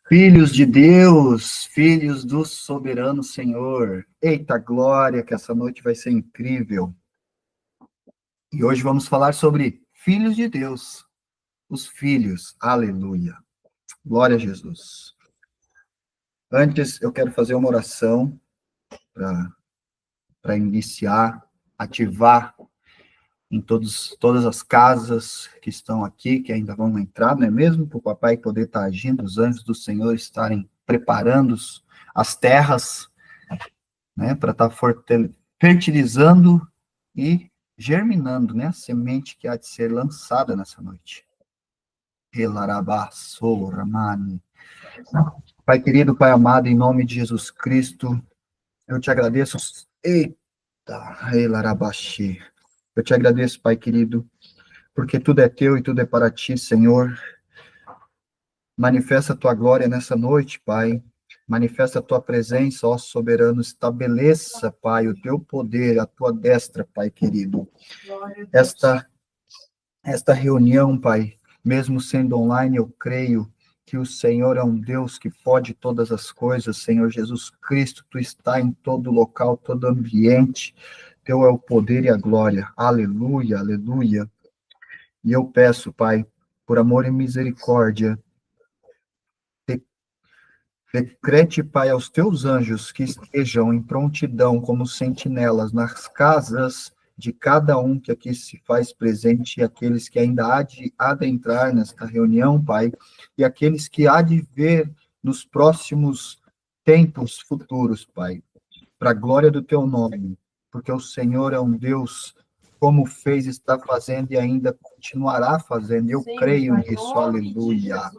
Filhos de Deus, filhos do soberano Senhor. Eita glória, que essa noite vai ser incrível. E hoje vamos falar sobre filhos de Deus, os filhos. Aleluia. Glória a Jesus. Antes, eu quero fazer uma oração para iniciar, ativar em todas as casas que estão aqui, que ainda vão entrar, não é mesmo? Para o papai poder estar agindo, os anjos do Senhor estarem preparando as terras, né, para estar fertilizando e germinando, né, a semente que há de ser lançada nessa noite. Pai querido, Pai amado, em nome de Jesus Cristo, eu te agradeço. Eita, eu te agradeço, Pai querido, porque tudo é teu e tudo é para ti, Senhor. Manifesta a tua glória nessa noite, Pai. Manifesta a tua presença, ó soberano. Estabeleça, Pai, o teu poder, a tua destra, Pai querido. Esta reunião, Pai, mesmo sendo online, eu creio que o Senhor é um Deus que pode todas as coisas. Senhor Jesus Cristo, tu está em todo local, todo ambiente. Teu é o poder e a glória. Aleluia, aleluia. E eu peço, Pai, por amor e misericórdia, decrete, Pai, aos teus anjos que estejam em prontidão como sentinelas nas casas de cada um que aqui se faz presente, e aqueles que ainda há de adentrar nesta reunião, Pai, e aqueles que há de ver nos próximos tempos futuros, Pai, para a glória do teu nome, porque o Senhor é um Deus como fez, está fazendo e ainda continuará fazendo. Eu creio nisso, aleluia.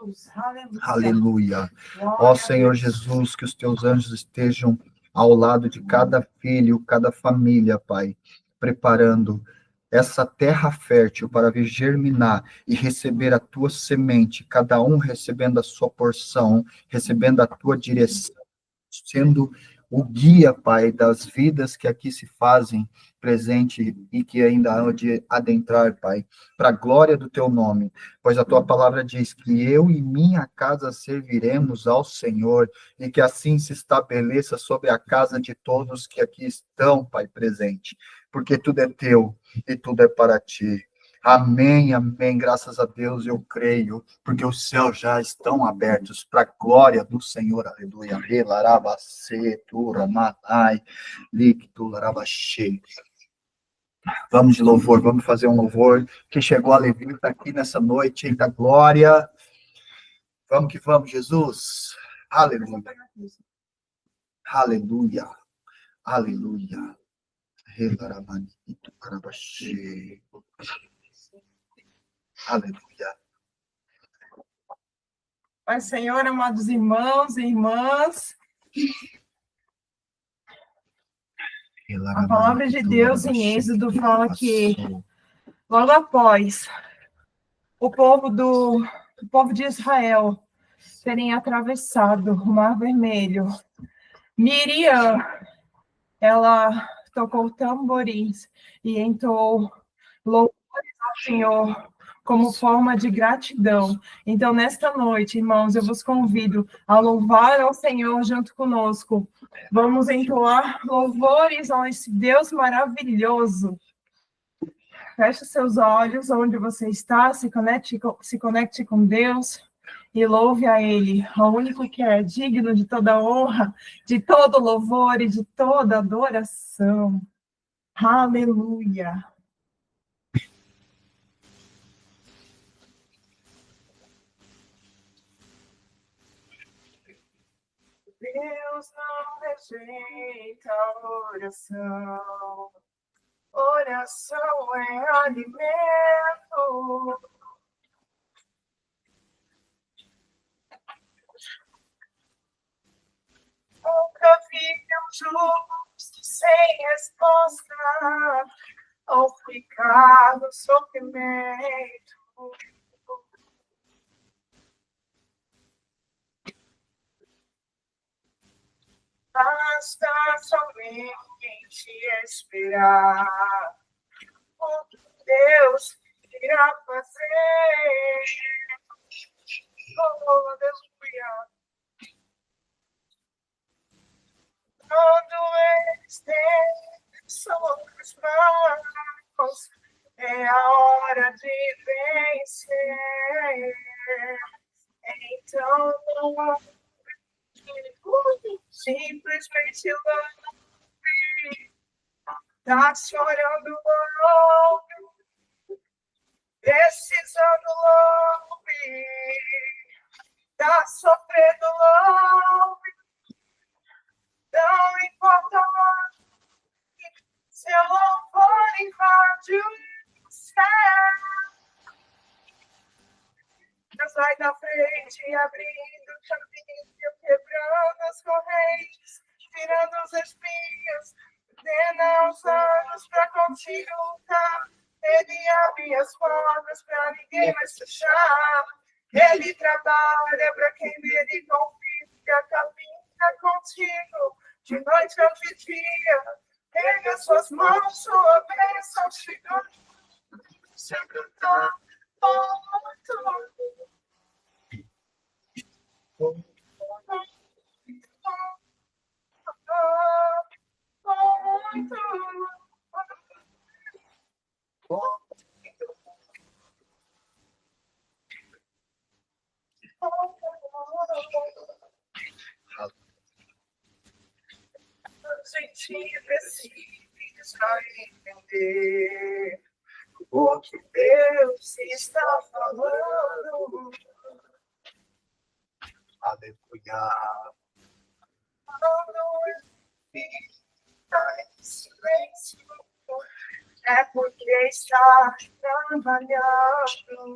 Aleluia. Ó Senhor Jesus, que os teus anjos estejam ao lado de cada filho, cada família, Pai, preparando essa terra fértil para vir germinar e receber a tua semente, cada um recebendo a sua porção, recebendo a tua direção, sendo o guia, Pai, das vidas que aqui se fazem presente e que ainda há de adentrar, Pai, para a glória do teu nome, pois a tua palavra diz que eu e minha casa serviremos ao Senhor, e que assim se estabeleça sobre a casa de todos que aqui estão, Pai, presente, porque tudo é teu e tudo é para ti. Amém, amém, graças a Deus eu creio, porque os céus já estão abertos para a glória do Senhor, aleluia. Vamos de louvor, vamos fazer um louvor, que chegou a Levi, está aqui nessa noite, da glória. Vamos que vamos, Jesus. Aleluia. Aleluia. Aleluia. Aleluia. Pai, Senhor, amados irmãos e irmãs, a palavra de Deus em Êxodo fala que, logo após o povo de Israel terem atravessado o Mar Vermelho, Miriam, ela tocou tamborins e entoou louvores ao Senhor como forma de gratidão. Então, nesta noite, irmãos, eu vos convido a louvar ao Senhor junto conosco. Vamos entoar louvores a esse Deus maravilhoso. Feche seus olhos onde você está, se conecte com Deus e louve a Ele, ao único que é digno de toda honra, de todo louvor e de toda adoração. Aleluia! Deus não rejeita a oração. Oração é alimento. Nunca vi um justo sem resposta ao ficar no sofrimento. Basta somente esperar o que Deus irá fazer. Oh, aleluia. Quando eles têm suas mãos, é a hora de vencer. Então, simplesmente louve. Tá chorando, louve. Precisando, louve. Tá sofrendo, louve. Não importa, louve. Seu louvor invade o céu. Deus vai na frente, abrindo o caminho, quebrando as correntes, tirando os espinhos, dando os anos para contigo lutar. Ele abre as portas para ninguém mais fechar. Ele trabalha para quem nele confia, caminha contigo, de noite ao de dia. Pega suas mãos, sua bênção chegando, se cantar. A gente precisa entender o que Deus está falando. Aleluia. Quando está em silêncio, é porque está trabalhando.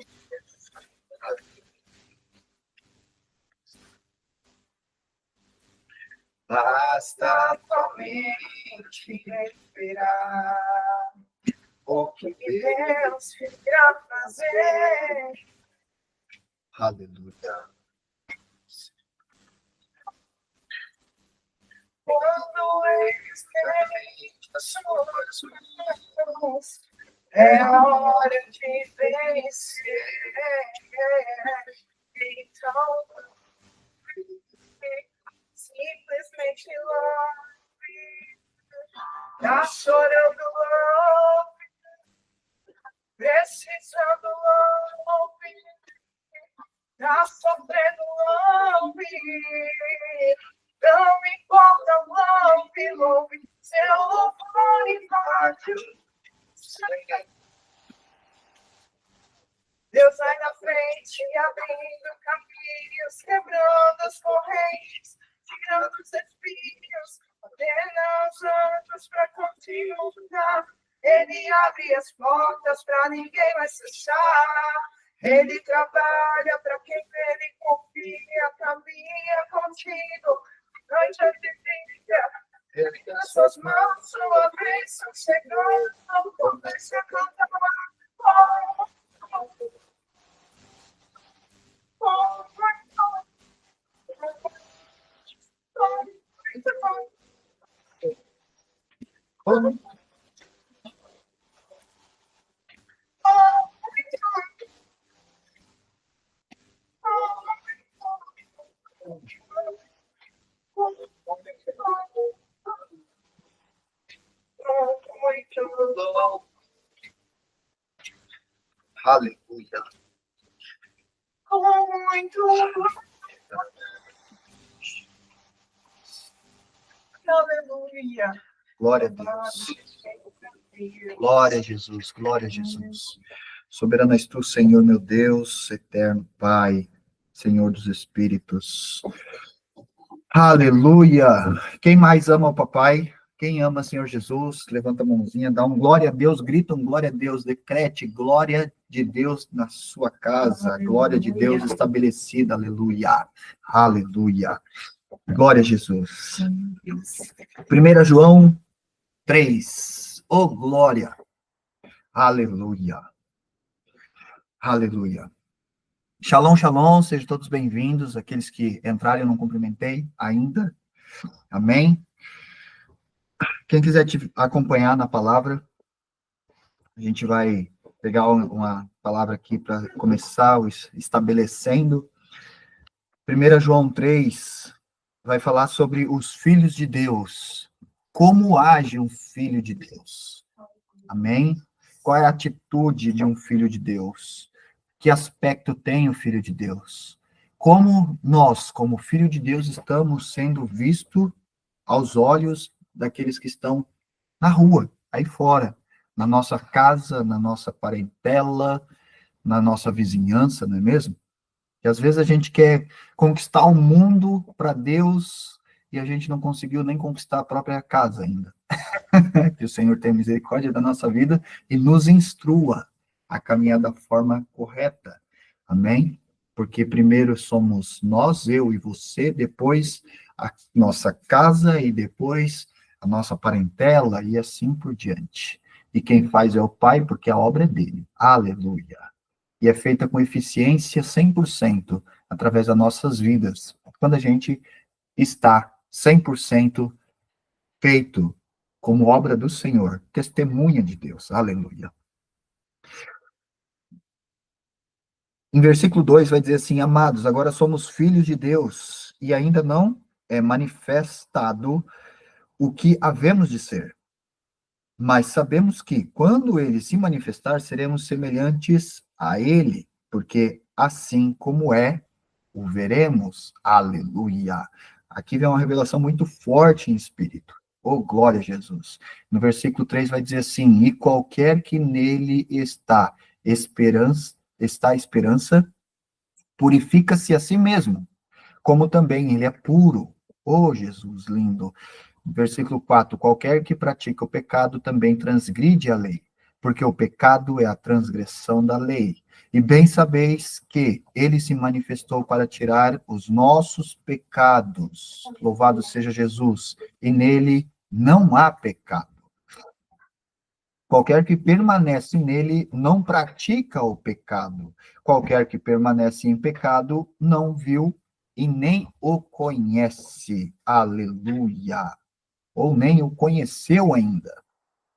Basta somente esperar o que Deus irá fazer. Aleluia. Quando eles têm as suas mãos, é a hora de vencer. Então, simplesmente louve. Tá chorando, louve. Precisando, louve. Tá sofrendo, louve. Não importa, louve, louve. Seu louvor invade. Deus vai na frente, abrindo caminhos, quebrando as correntes, tirando os espinhos, ordena os anjos para contigo lutar. Ele abre as portas para ninguém mais fechar. Ele trabalha para quem nele confia, caminha contigo, noite a dia. Ele nas suas mãos, sua bênção chegando, comece a cantar. Aleluia. Aleluia. Glória a Deus. Glória a Jesus, glória a Jesus. Soberano és tu, Senhor, meu Deus, eterno Pai, Senhor dos Espíritos. Aleluia. Quem mais ama o Papai? Quem ama o Senhor Jesus? Levanta a mãozinha, dá um glória a Deus, grita um glória a Deus, decrete glória de Deus na sua casa, glória de Deus estabelecida, aleluia. Aleluia. Glória a Jesus. 1 João 3. Oh, glória. Aleluia. Aleluia. Shalom, shalom, sejam todos bem-vindos, aqueles que entraram eu não cumprimentei ainda. Amém. Quem quiser te acompanhar na palavra, a gente vai pegar uma palavra aqui para começar estabelecendo. 1 João 3, vai falar sobre os filhos de Deus. Como age um filho de Deus? Amém? Qual é a atitude de um filho de Deus? Que aspecto tem o filho de Deus? Como nós, como filho de Deus, estamos sendo vistos aos olhos daqueles que estão na rua, aí fora, na nossa casa, na nossa parentela, na nossa vizinhança, não é mesmo? E às vezes a gente quer conquistar o mundo para Deus e a gente não conseguiu nem conquistar a própria casa ainda. Que o Senhor tenha misericórdia da nossa vida e nos instrua a caminhar da forma correta. Amém? Porque primeiro somos nós, eu e você, depois a nossa casa e depois a nossa parentela e assim por diante. E quem faz é o Pai, porque a obra é dele. Aleluia. E é feita com eficiência 100% através das nossas vidas. Quando a gente está 100% feito como obra do Senhor, testemunha de Deus. Aleluia. Em versículo 2 vai dizer assim: amados, agora somos filhos de Deus e ainda não é manifestado o que havemos de ser. Mas sabemos que, quando ele se manifestar, seremos semelhantes a ele, porque assim como é, o veremos. Aleluia. Aqui vem uma revelação muito forte em espírito. Oh, glória a Jesus. No versículo 3 vai dizer assim: e qualquer que nele está esperança, purifica-se a si mesmo, como também ele é puro. Oh, Jesus lindo. Versículo 4: qualquer que pratica o pecado também transgride a lei, porque o pecado é a transgressão da lei. E bem sabeis que ele se manifestou para tirar os nossos pecados. Louvado seja Jesus. E nele não há pecado. Qualquer que permanece nele não pratica o pecado. Qualquer que permanece em pecado não viu e nem o conhece. Aleluia. Ou nem o conheceu ainda,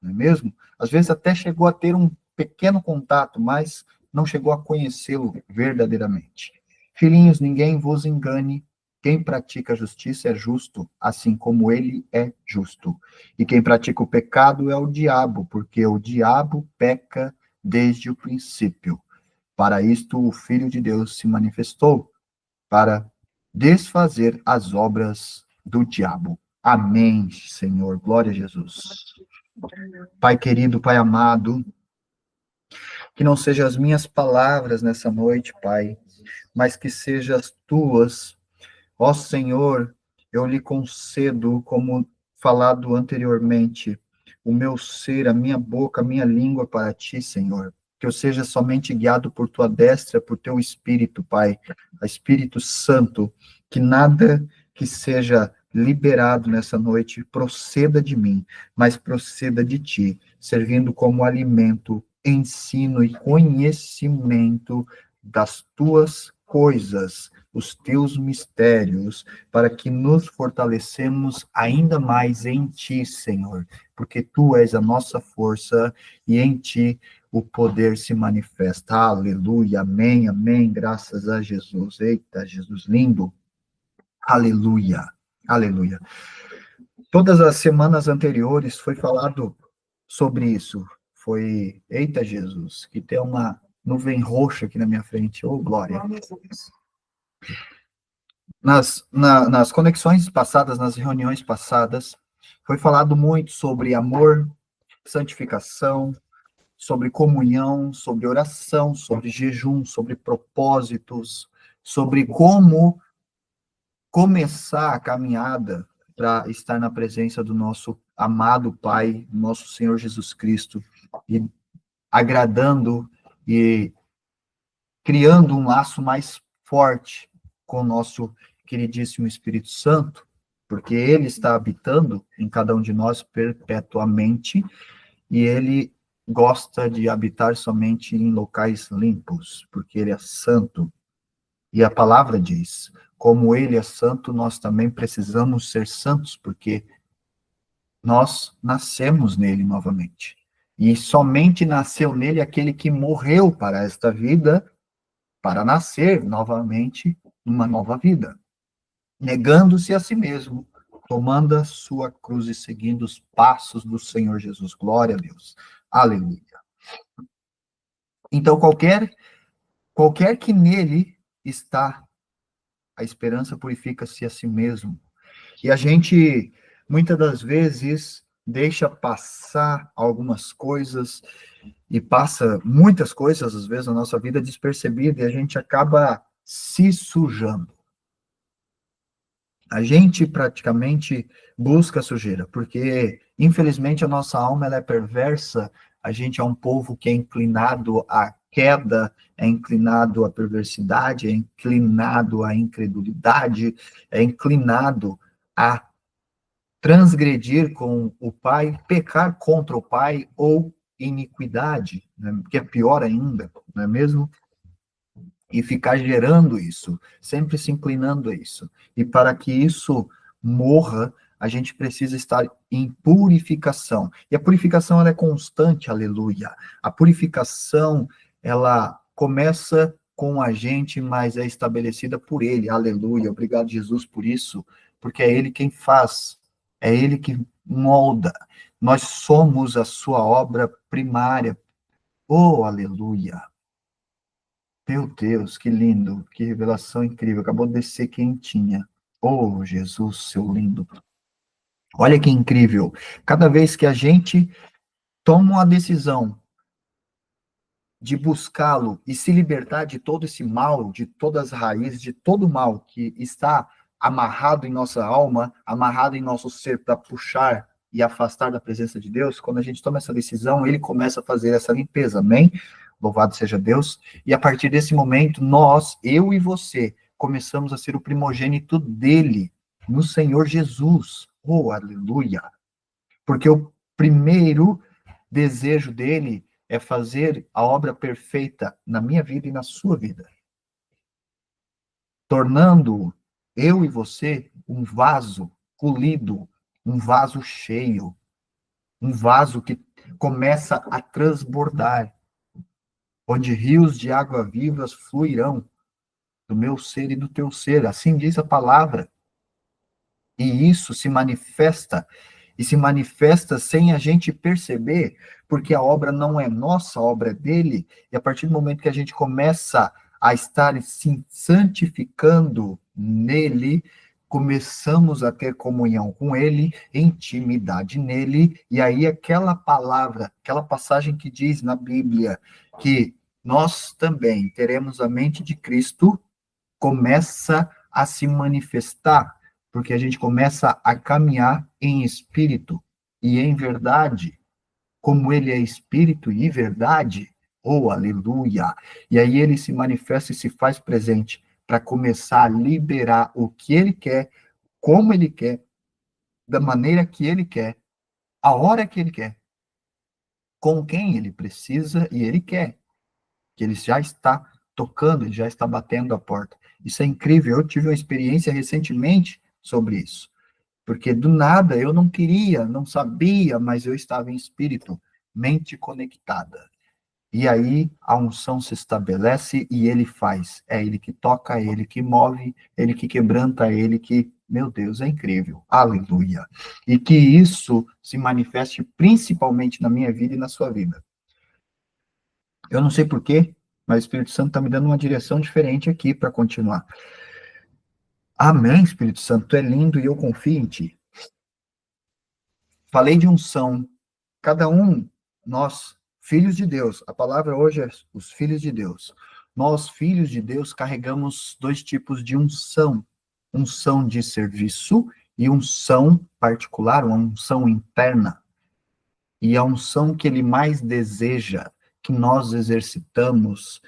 não é mesmo? Às vezes até chegou a ter um pequeno contato, mas não chegou a conhecê-lo verdadeiramente. Filhinhos, ninguém vos engane. Quem pratica a justiça é justo, assim como ele é justo. E quem pratica o pecado é o diabo, porque o diabo peca desde o princípio. Para isto o Filho de Deus se manifestou, para desfazer as obras do diabo. Amém, Senhor. Glória a Jesus. Pai querido, Pai amado, que não sejam as minhas palavras nessa noite, Pai, mas que sejam as tuas. Ó Senhor, eu lhe concedo, como falado anteriormente, o meu ser, a minha boca, a minha língua para ti, Senhor. Que eu seja somente guiado por tua destra, por teu Espírito, Pai, Espírito Santo, que nada que seja liberado nessa noite proceda de mim, mas proceda de ti, servindo como alimento, ensino e conhecimento das tuas coisas, os teus mistérios, para que nos fortalecemos ainda mais em ti, Senhor, porque tu és a nossa força e em ti o poder se manifesta. Aleluia, amém, amém, graças a Jesus. Eita, Jesus lindo. Aleluia, aleluia. Todas as semanas anteriores foi falado sobre isso. Foi, eita Jesus, que tem uma nuvem roxa aqui na minha frente. Oh, glória. Nas conexões passadas, nas reuniões passadas, foi falado muito sobre amor, santificação, sobre comunhão, sobre oração, sobre jejum, sobre propósitos, sobre como começar a caminhada para estar na presença do nosso amado Pai, nosso Senhor Jesus Cristo, e agradando e criando um laço mais forte com o nosso queridíssimo Espírito Santo, porque ele está habitando em cada um de nós perpetuamente, e ele gosta de habitar somente em locais limpos, porque ele é santo. E a palavra diz, como ele é santo, nós também precisamos ser santos, porque nós nascemos nele novamente. E somente nasceu nele aquele que morreu para esta vida, para nascer novamente numa nova vida. negando-se a si mesmo, tomando a sua cruz e seguindo os passos do Senhor Jesus. Glória a Deus. Aleluia. Então, qualquer que nele está, a esperança purifica-se a si mesmo. E a gente, muitas das vezes, deixa passar algumas coisas, e passa muitas coisas, às vezes, na nossa vida despercebida, e a gente acaba se sujando. A gente praticamente busca sujeira, porque, infelizmente, a nossa alma ela é perversa, a gente é um povo que é inclinado à queda, é inclinado à perversidade, é inclinado à incredulidade, é inclinado a transgredir com o pai, pecar contra o pai ou iniquidade, né? Que é pior ainda, não é mesmo? E ficar gerando isso, sempre se inclinando a isso. E para que isso morra, a gente precisa estar em purificação. E a purificação ela é constante, aleluia. A purificação, ela começa com a gente, mas é estabelecida por ele, aleluia. Obrigado, Jesus, por isso, porque é ele quem faz, é ele que molda. Nós somos a sua obra primária. Oh, aleluia. Meu Deus, que lindo, que revelação incrível. Acabou de descer quentinha. Oh, Jesus, seu lindo. Olha que incrível. Cada vez que a gente toma uma decisão de buscá-lo e se libertar de todo esse mal, de todas as raízes, de todo o mal que está amarrado em nossa alma, amarrado em nosso ser para puxar e afastar da presença de Deus, quando a gente toma essa decisão, ele começa a fazer essa limpeza, amém? Louvado seja Deus. E a partir desse momento, nós, eu e você, começamos a ser o primogênito dele, no Senhor Jesus. Oh, aleluia! Porque o primeiro desejo dele é fazer a obra perfeita na minha vida e na sua vida, tornando eu e você um vaso polido, um vaso cheio, um vaso que começa a transbordar, onde rios de água vivas fluirão do meu ser e do teu ser, assim diz a palavra. E isso se manifesta, e se manifesta sem a gente perceber, porque a obra não é nossa, a obra é dele, e a partir do momento que a gente começa a estar se santificando nele, começamos a ter comunhão com ele, intimidade nele, e aí aquela palavra, aquela passagem que diz na Bíblia que nós também teremos a mente de Cristo, começa a se manifestar, porque a gente começa a caminhar em espírito e em verdade, como ele é espírito e verdade, oh, aleluia! E aí ele se manifesta e se faz presente para começar a liberar o que ele quer, como ele quer, da maneira que ele quer, a hora que ele quer, com quem ele precisa e ele quer, que ele já está tocando, ele já está batendo a porta. Isso é incrível. Eu tive uma experiência recentemente sobre isso. Porque do nada eu não queria, não sabia, mas eu estava em espírito, mente conectada. E aí a unção se estabelece e ele faz. É ele que toca, é ele que move, é ele que quebranta, é ele que, meu Deus, é incrível. Aleluia. E que isso se manifeste principalmente na minha vida e na sua vida. Eu não sei porquê, mas o Espírito Santo está me dando uma direção diferente aqui para continuar. Amém, Espírito Santo, tu é lindo e eu confio em ti. Falei de unção. Cada um, nós, filhos de Deus, a palavra hoje é os filhos de Deus. Nós, filhos de Deus, carregamos dois tipos de unção. Unção de serviço e unção particular, uma unção interna. E a unção que ele mais deseja, que nós exercitamos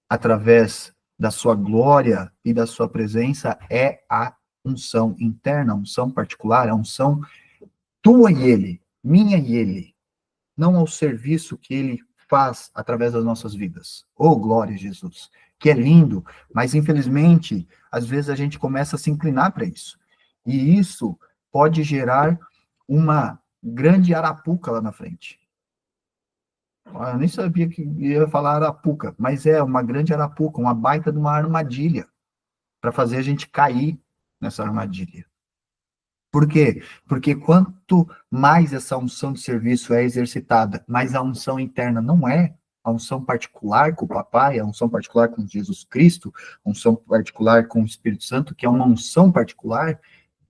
através da sua glória e da sua presença, é a unção interna, a unção particular, a unção tua e ele, minha e ele, não ao serviço que ele faz através das nossas vidas. Oh, glória a Jesus, que é lindo, mas infelizmente, às vezes a gente começa a se inclinar para isso. E isso pode gerar uma grande arapuca lá na frente. Eu nem sabia que ia falar arapuca, mas é uma grande arapuca, uma baita de uma armadilha para fazer a gente cair nessa armadilha. Por quê? Porque quanto mais essa unção de serviço é exercitada, mais a unção interna não é, a unção particular com o papai, a unção particular com Jesus Cristo, a unção particular com o Espírito Santo, que é uma unção particular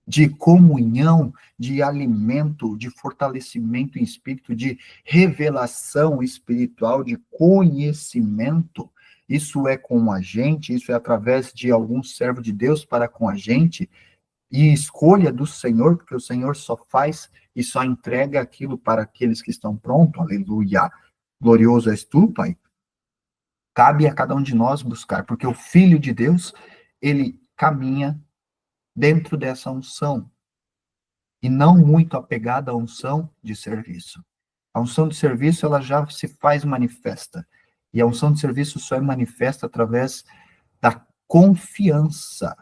de comunhão, de alimento, de fortalecimento em espírito, de revelação espiritual, de conhecimento. Isso é com a gente, isso é através de algum servo de Deus para com a gente, e escolha do Senhor, porque o Senhor só faz e só entrega aquilo para aqueles que estão prontos, aleluia. Glorioso és tu, Pai. Cabe a cada um de nós buscar, porque o Filho de Deus, ele caminha dentro dessa unção, e não muito apegada à unção de serviço. A unção de serviço, ela já se faz manifesta, e a unção de serviço só é manifesta através da confiança,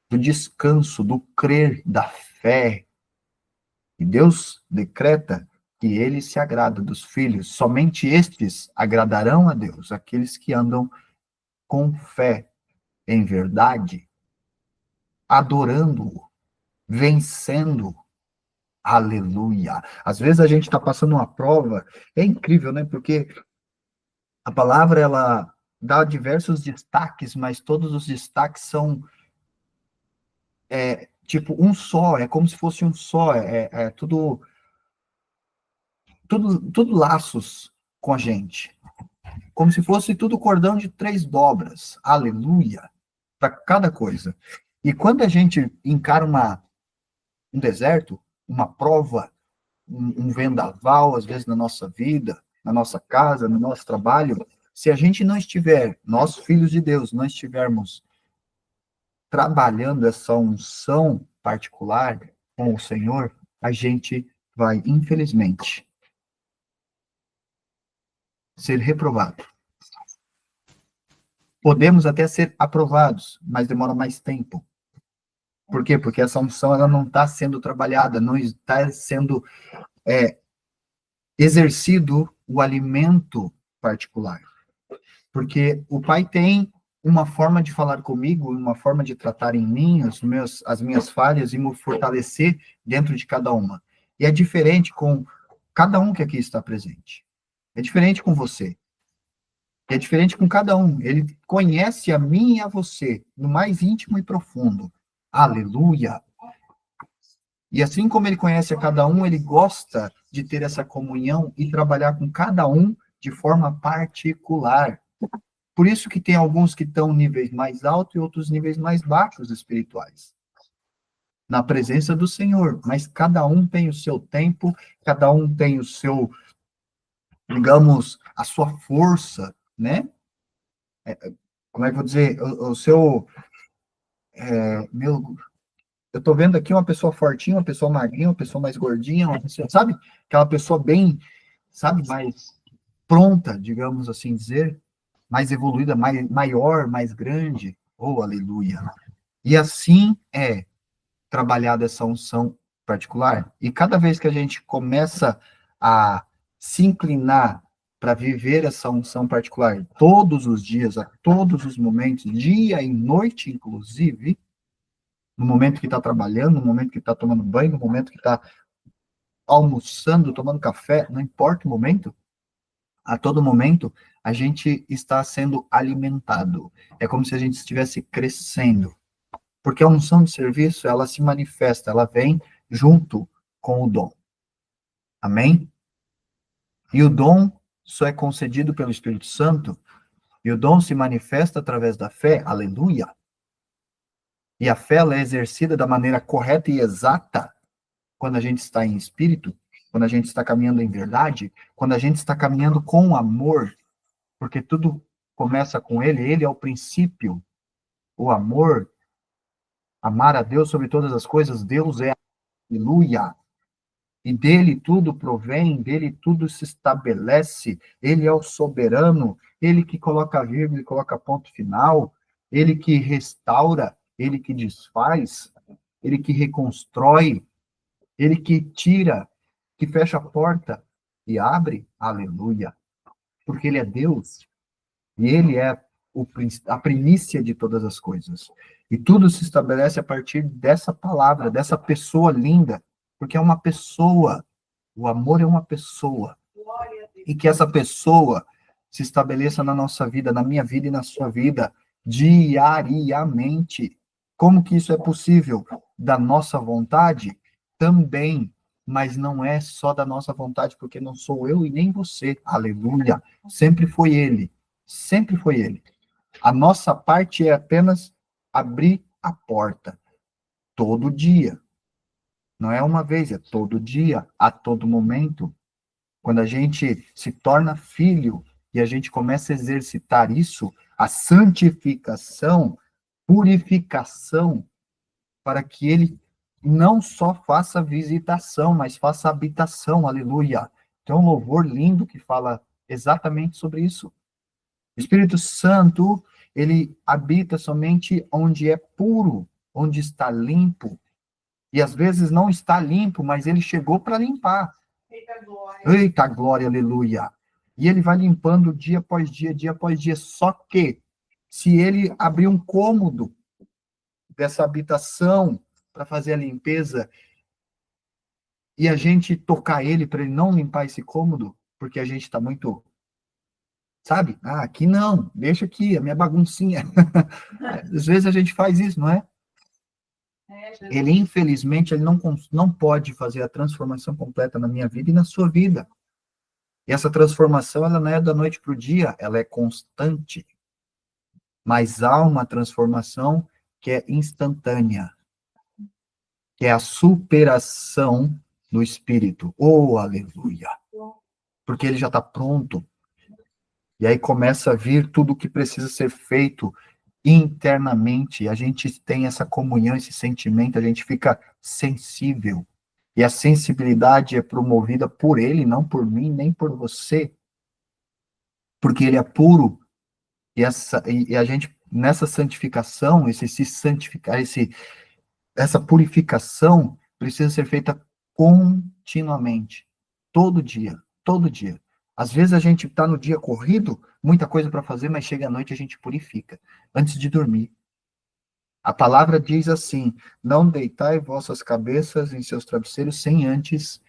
do descanso, do crer, da fé. E Deus decreta que ele se agrada dos filhos. Somente estes agradarão a Deus, aqueles que andam com fé, em verdade, adorando-o, vencendo. Aleluia. Às vezes a gente está passando uma prova, é incrível, né? Porque a palavra, ela dá diversos destaques, mas todos os destaques são tipo um só, é como se fosse um só, tudo laços com a gente, como se fosse tudo cordão de 3 dobras, aleluia, para cada coisa. E quando a gente encara um deserto, uma prova, um vendaval, às vezes na nossa vida, na nossa casa, no nosso trabalho, se a gente não estiver, nós filhos de Deus, não estivermos trabalhando essa unção particular com o Senhor, a gente vai, infelizmente, ser reprovado. Podemos até ser aprovados, mas demora mais tempo. Por quê? Porque essa unção, ela não está sendo trabalhada, não está sendo exercido o alimento particular. Porque o Pai tem uma forma de falar comigo, uma forma de tratar em mim as minhas falhas e me fortalecer dentro de cada uma. E é diferente com cada um que aqui está presente. É diferente com você. É diferente com cada um. Ele conhece a mim e a você no mais íntimo e profundo. Aleluia! E assim como ele conhece a cada um, ele gosta de ter essa comunhão e trabalhar com cada um de forma particular. Por isso que tem alguns que estão níveis mais altos e outros níveis mais baixos espirituais. Na presença do Senhor. Mas cada um tem o seu tempo, cada um tem o seu, digamos, a sua força, né? Como é que eu vou dizer? O seu... eu estou vendo aqui uma pessoa fortinha, uma pessoa magrinha, uma pessoa mais gordinha, uma pessoa, sabe? Aquela pessoa bem, sabe, mais pronta, digamos assim dizer, mais evoluída, maior, mais grande. Oh, aleluia. E assim é trabalhada essa unção particular. E cada vez que a gente começa a se inclinar para viver essa unção particular todos os dias, a todos os momentos, dia e noite, inclusive, no momento que está trabalhando, no momento que está tomando banho, no momento que está almoçando, tomando café, não importa o momento, a todo momento, a gente está sendo alimentado. É como se a gente estivesse crescendo. Porque a unção de serviço, ela se manifesta, ela vem junto com o dom. Amém? E o dom só é concedido pelo Espírito Santo, e o dom se manifesta através da fé, aleluia. E a fé, ela é exercida da maneira correta e exata quando a gente está em espírito, quando a gente está caminhando em verdade, quando a gente está caminhando com amor, porque tudo começa com ele é o princípio, o amor, amar a Deus sobre todas as coisas, Deus é aleluia, e dele tudo provém, dele tudo se estabelece, ele é o soberano, ele que coloca vírgula e coloca ponto final, ele que restaura, ele que desfaz, ele que reconstrói, ele que tira, que fecha a porta e abre, aleluia, porque ele é Deus, e ele é a primícia de todas as coisas. E tudo se estabelece a partir dessa palavra, dessa pessoa linda, porque é uma pessoa, o amor é uma pessoa. E que essa pessoa se estabeleça na nossa vida, na minha vida e na sua vida, diariamente. Como que isso é possível? Da nossa vontade? Também, mas não é só da nossa vontade, porque não sou eu e nem você. Aleluia! Sempre foi Ele. Sempre foi Ele. A nossa parte é apenas abrir a porta. Todo dia. Não é uma vez, é todo dia, a todo momento. Quando a gente se torna filho e a gente começa a exercitar isso, a santificação, purificação, para que ele não só faça visitação, mas faça habitação, aleluia. Tem um louvor lindo que fala exatamente sobre isso. O Espírito Santo, ele habita somente onde é puro, onde está limpo. E às vezes não está limpo, mas ele chegou para limpar. Eita glória, aleluia. E ele vai limpando dia após dia, dia após dia. Só que, se ele abrir um cômodo dessa habitação para fazer a limpeza, e a gente tocar ele para ele não limpar esse cômodo, porque a gente está muito, sabe? Ah, aqui não, deixa aqui, a minha baguncinha. Às vezes a gente faz isso, não é? Ele, infelizmente, ele não pode fazer a transformação completa na minha vida e na sua vida. E essa transformação, ela não é da noite para o dia, ela é constante. Mas há uma transformação que é instantânea, que é a superação do Espírito. Oh, aleluia! Porque ele já está pronto. E aí começa a vir tudo o que precisa ser feito internamente. A gente tem essa comunhão, esse sentimento, a gente fica sensível. E a sensibilidade é promovida por ele, não por mim, nem por você. Porque ele é puro. E a gente, nessa santificação, esse se santificar, essa purificação precisa ser feita continuamente. Todo dia, todo dia. Às vezes a gente está no dia corrido, muita coisa para fazer, mas chega à noite a gente purifica, antes de dormir. A palavra diz assim: não deitai vossas cabeças em seus travesseiros sem antes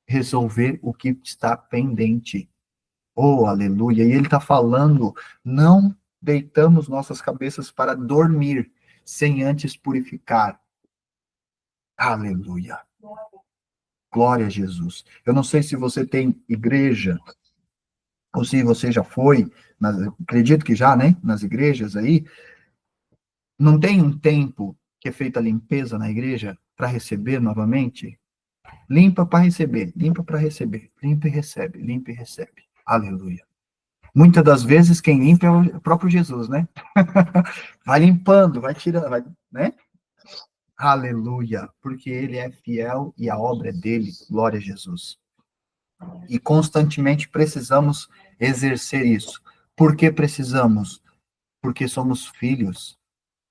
resolver o que está pendente. Oh, aleluia! E ele está falando, não deitamos nossas cabeças para dormir, sem antes purificar. Aleluia! Glória a Jesus. Eu não sei se você tem igreja, ou se você já foi, acredito que já, né? Nas igrejas aí. Não tem um tempo que é feita a limpeza na igreja para receber novamente? Limpa para receber, limpa para receber, limpa e recebe, limpa e recebe. Aleluia. Muitas das vezes quem limpa é o próprio Jesus, né? Vai limpando, vai tirando, vai, né? Aleluia, porque ele é fiel e a obra é dele. Glória a Jesus. E constantemente precisamos exercer isso. Por que precisamos? Porque somos filhos.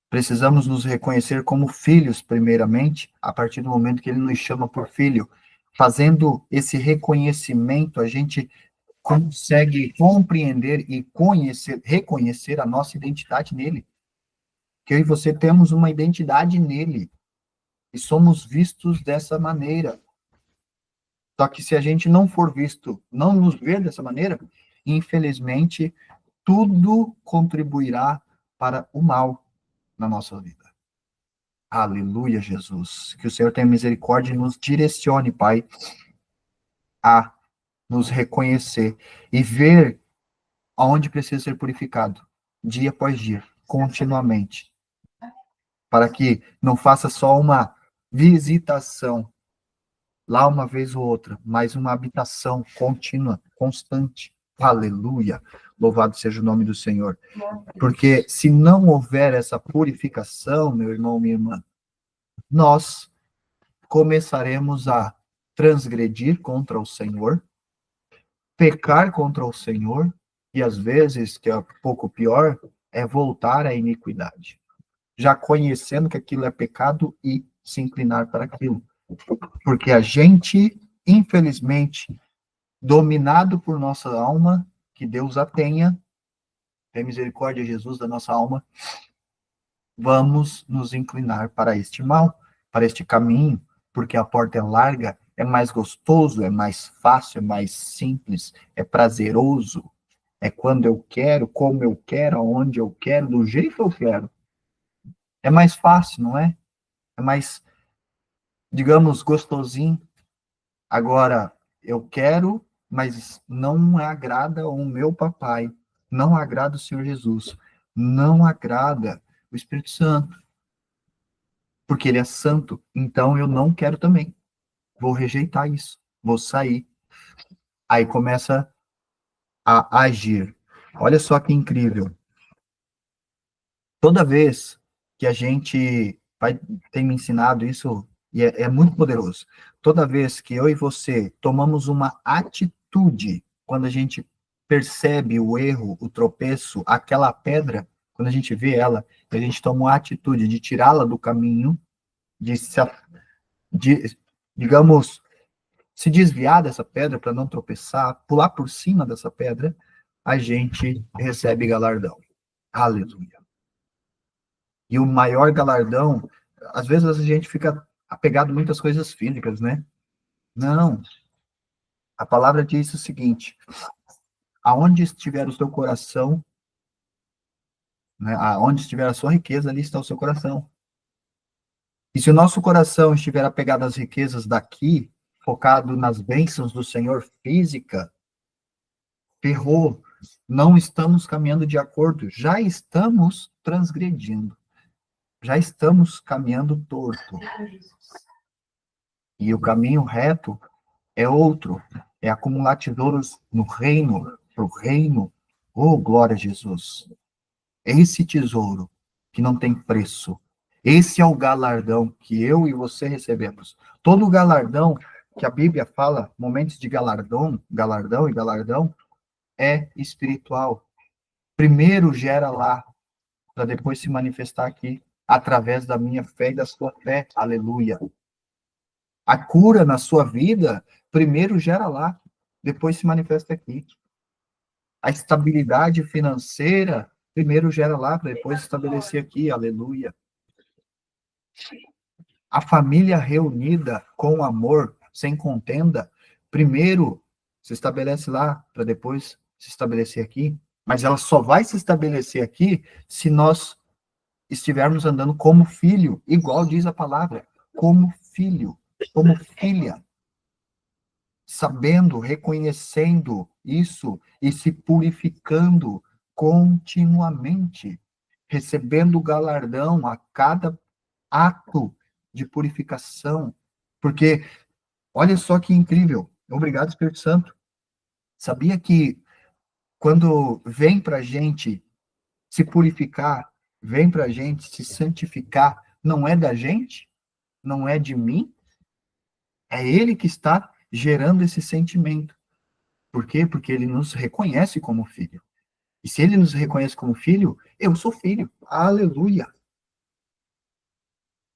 Precisamos nos reconhecer como filhos, primeiramente, a partir do momento que ele nos chama por filho. Fazendo esse reconhecimento, a gente consegue compreender e reconhecer a nossa identidade nele. Que eu e você temos uma identidade nele. E somos vistos dessa maneira. Só que se a gente não for visto, não nos ver dessa maneira, infelizmente, tudo contribuirá para o mal na nossa vida. Aleluia, Jesus. Que o Senhor tenha misericórdia e nos direcione, Pai, a nos reconhecer e ver aonde precisa ser purificado, dia após dia, continuamente. Para que não faça só uma visitação, lá uma vez ou outra, mas uma habitação contínua, constante. Aleluia. Louvado seja o nome do Senhor. Porque se não houver essa purificação, meu irmão, minha irmã, nós começaremos a transgredir contra o Senhor, pecar contra o Senhor, e às vezes, que é um pouco pior, é voltar à iniquidade. Já conhecendo que aquilo é pecado e se inclinar para aquilo. Porque a gente, infelizmente, dominado por nossa alma, que Deus a tenha misericórdia, Jesus, da nossa alma, vamos nos inclinar para este mal, para este caminho, porque a porta é larga, é mais gostoso, é mais fácil, é mais simples, é prazeroso, é quando eu quero, como eu quero, aonde eu quero, do jeito que eu quero. É mais fácil, não é? É mais, digamos, gostosinho. Agora, eu quero, mas não agrada o meu papai, não agrada o Senhor Jesus, não agrada o Espírito Santo, porque ele é santo, então eu não quero também. Vou rejeitar isso, vou sair. Aí começa a agir. Olha só que incrível. Toda vez que a gente vai, tem me ensinado isso, e é muito poderoso. Toda vez que eu e você tomamos uma atitude, quando a gente percebe o erro, o tropeço, aquela pedra, quando a gente vê ela, a gente toma uma atitude de tirá-la do caminho, de, se, de, digamos, se desviar dessa pedra para não tropeçar, pular por cima dessa pedra, a gente recebe galardão. Aleluia. E o maior galardão, às vezes a gente fica apegado a muitas coisas físicas, né? Não. A palavra diz o seguinte: aonde estiver o seu coração, né? Aonde estiver a sua riqueza, ali está o seu coração. E se o nosso coração estiver apegado às riquezas daqui, focado nas bênçãos do Senhor física, ferrou. Não estamos caminhando de acordo, já estamos transgredindo, já estamos caminhando torto. E o caminho reto é outro, é acumular tesouros no reino, pro reino. Oh, glória a Jesus. Esse tesouro que não tem preço. Esse é o galardão que eu e você recebemos. Todo galardão que a Bíblia fala, momentos de galardão, galardão e galardão, é espiritual. Primeiro gera lá, para depois se manifestar aqui, através da minha fé e da sua fé. Aleluia. A cura na sua vida, primeiro gera lá, depois se manifesta aqui. A estabilidade financeira, primeiro gera lá, para depois se estabelecer aqui. Aleluia. A família reunida com amor, sem contenda, primeiro se estabelece lá, para depois se estabelecer aqui. Mas ela só vai se estabelecer aqui se nós estivermos andando como filho, igual diz a palavra, como filho, como filha, sabendo, reconhecendo isso e se purificando continuamente, recebendo galardão a cada ato de purificação, porque olha só que incrível. Obrigado, Espírito Santo. Sabia que quando vem para a gente se purificar, vem para a gente se santificar, não é da gente, não é de mim, é ele que está gerando esse sentimento. Por quê? Porque ele nos reconhece como filho. E se ele nos reconhece como filho, eu sou filho. Aleluia.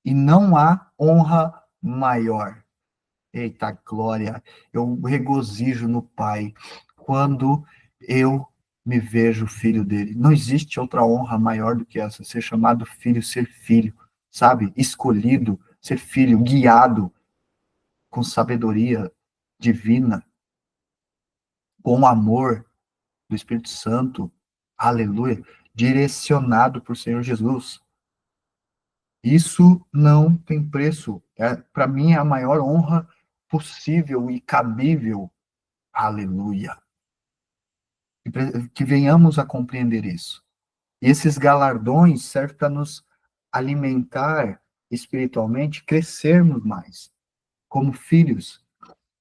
E não há honra maior. Eita glória, eu regozijo no Pai quando eu me vejo filho dele. Não existe outra honra maior do que essa, ser chamado filho, ser filho, sabe? Escolhido, ser filho, guiado com sabedoria divina, com amor do Espírito Santo, aleluia, direcionado por Senhor Jesus. Isso não tem preço. Para mim, é a maior honra possível e cabível. Aleluia. Que venhamos a compreender isso. E esses galardões servem para nos alimentar espiritualmente, crescermos mais como filhos,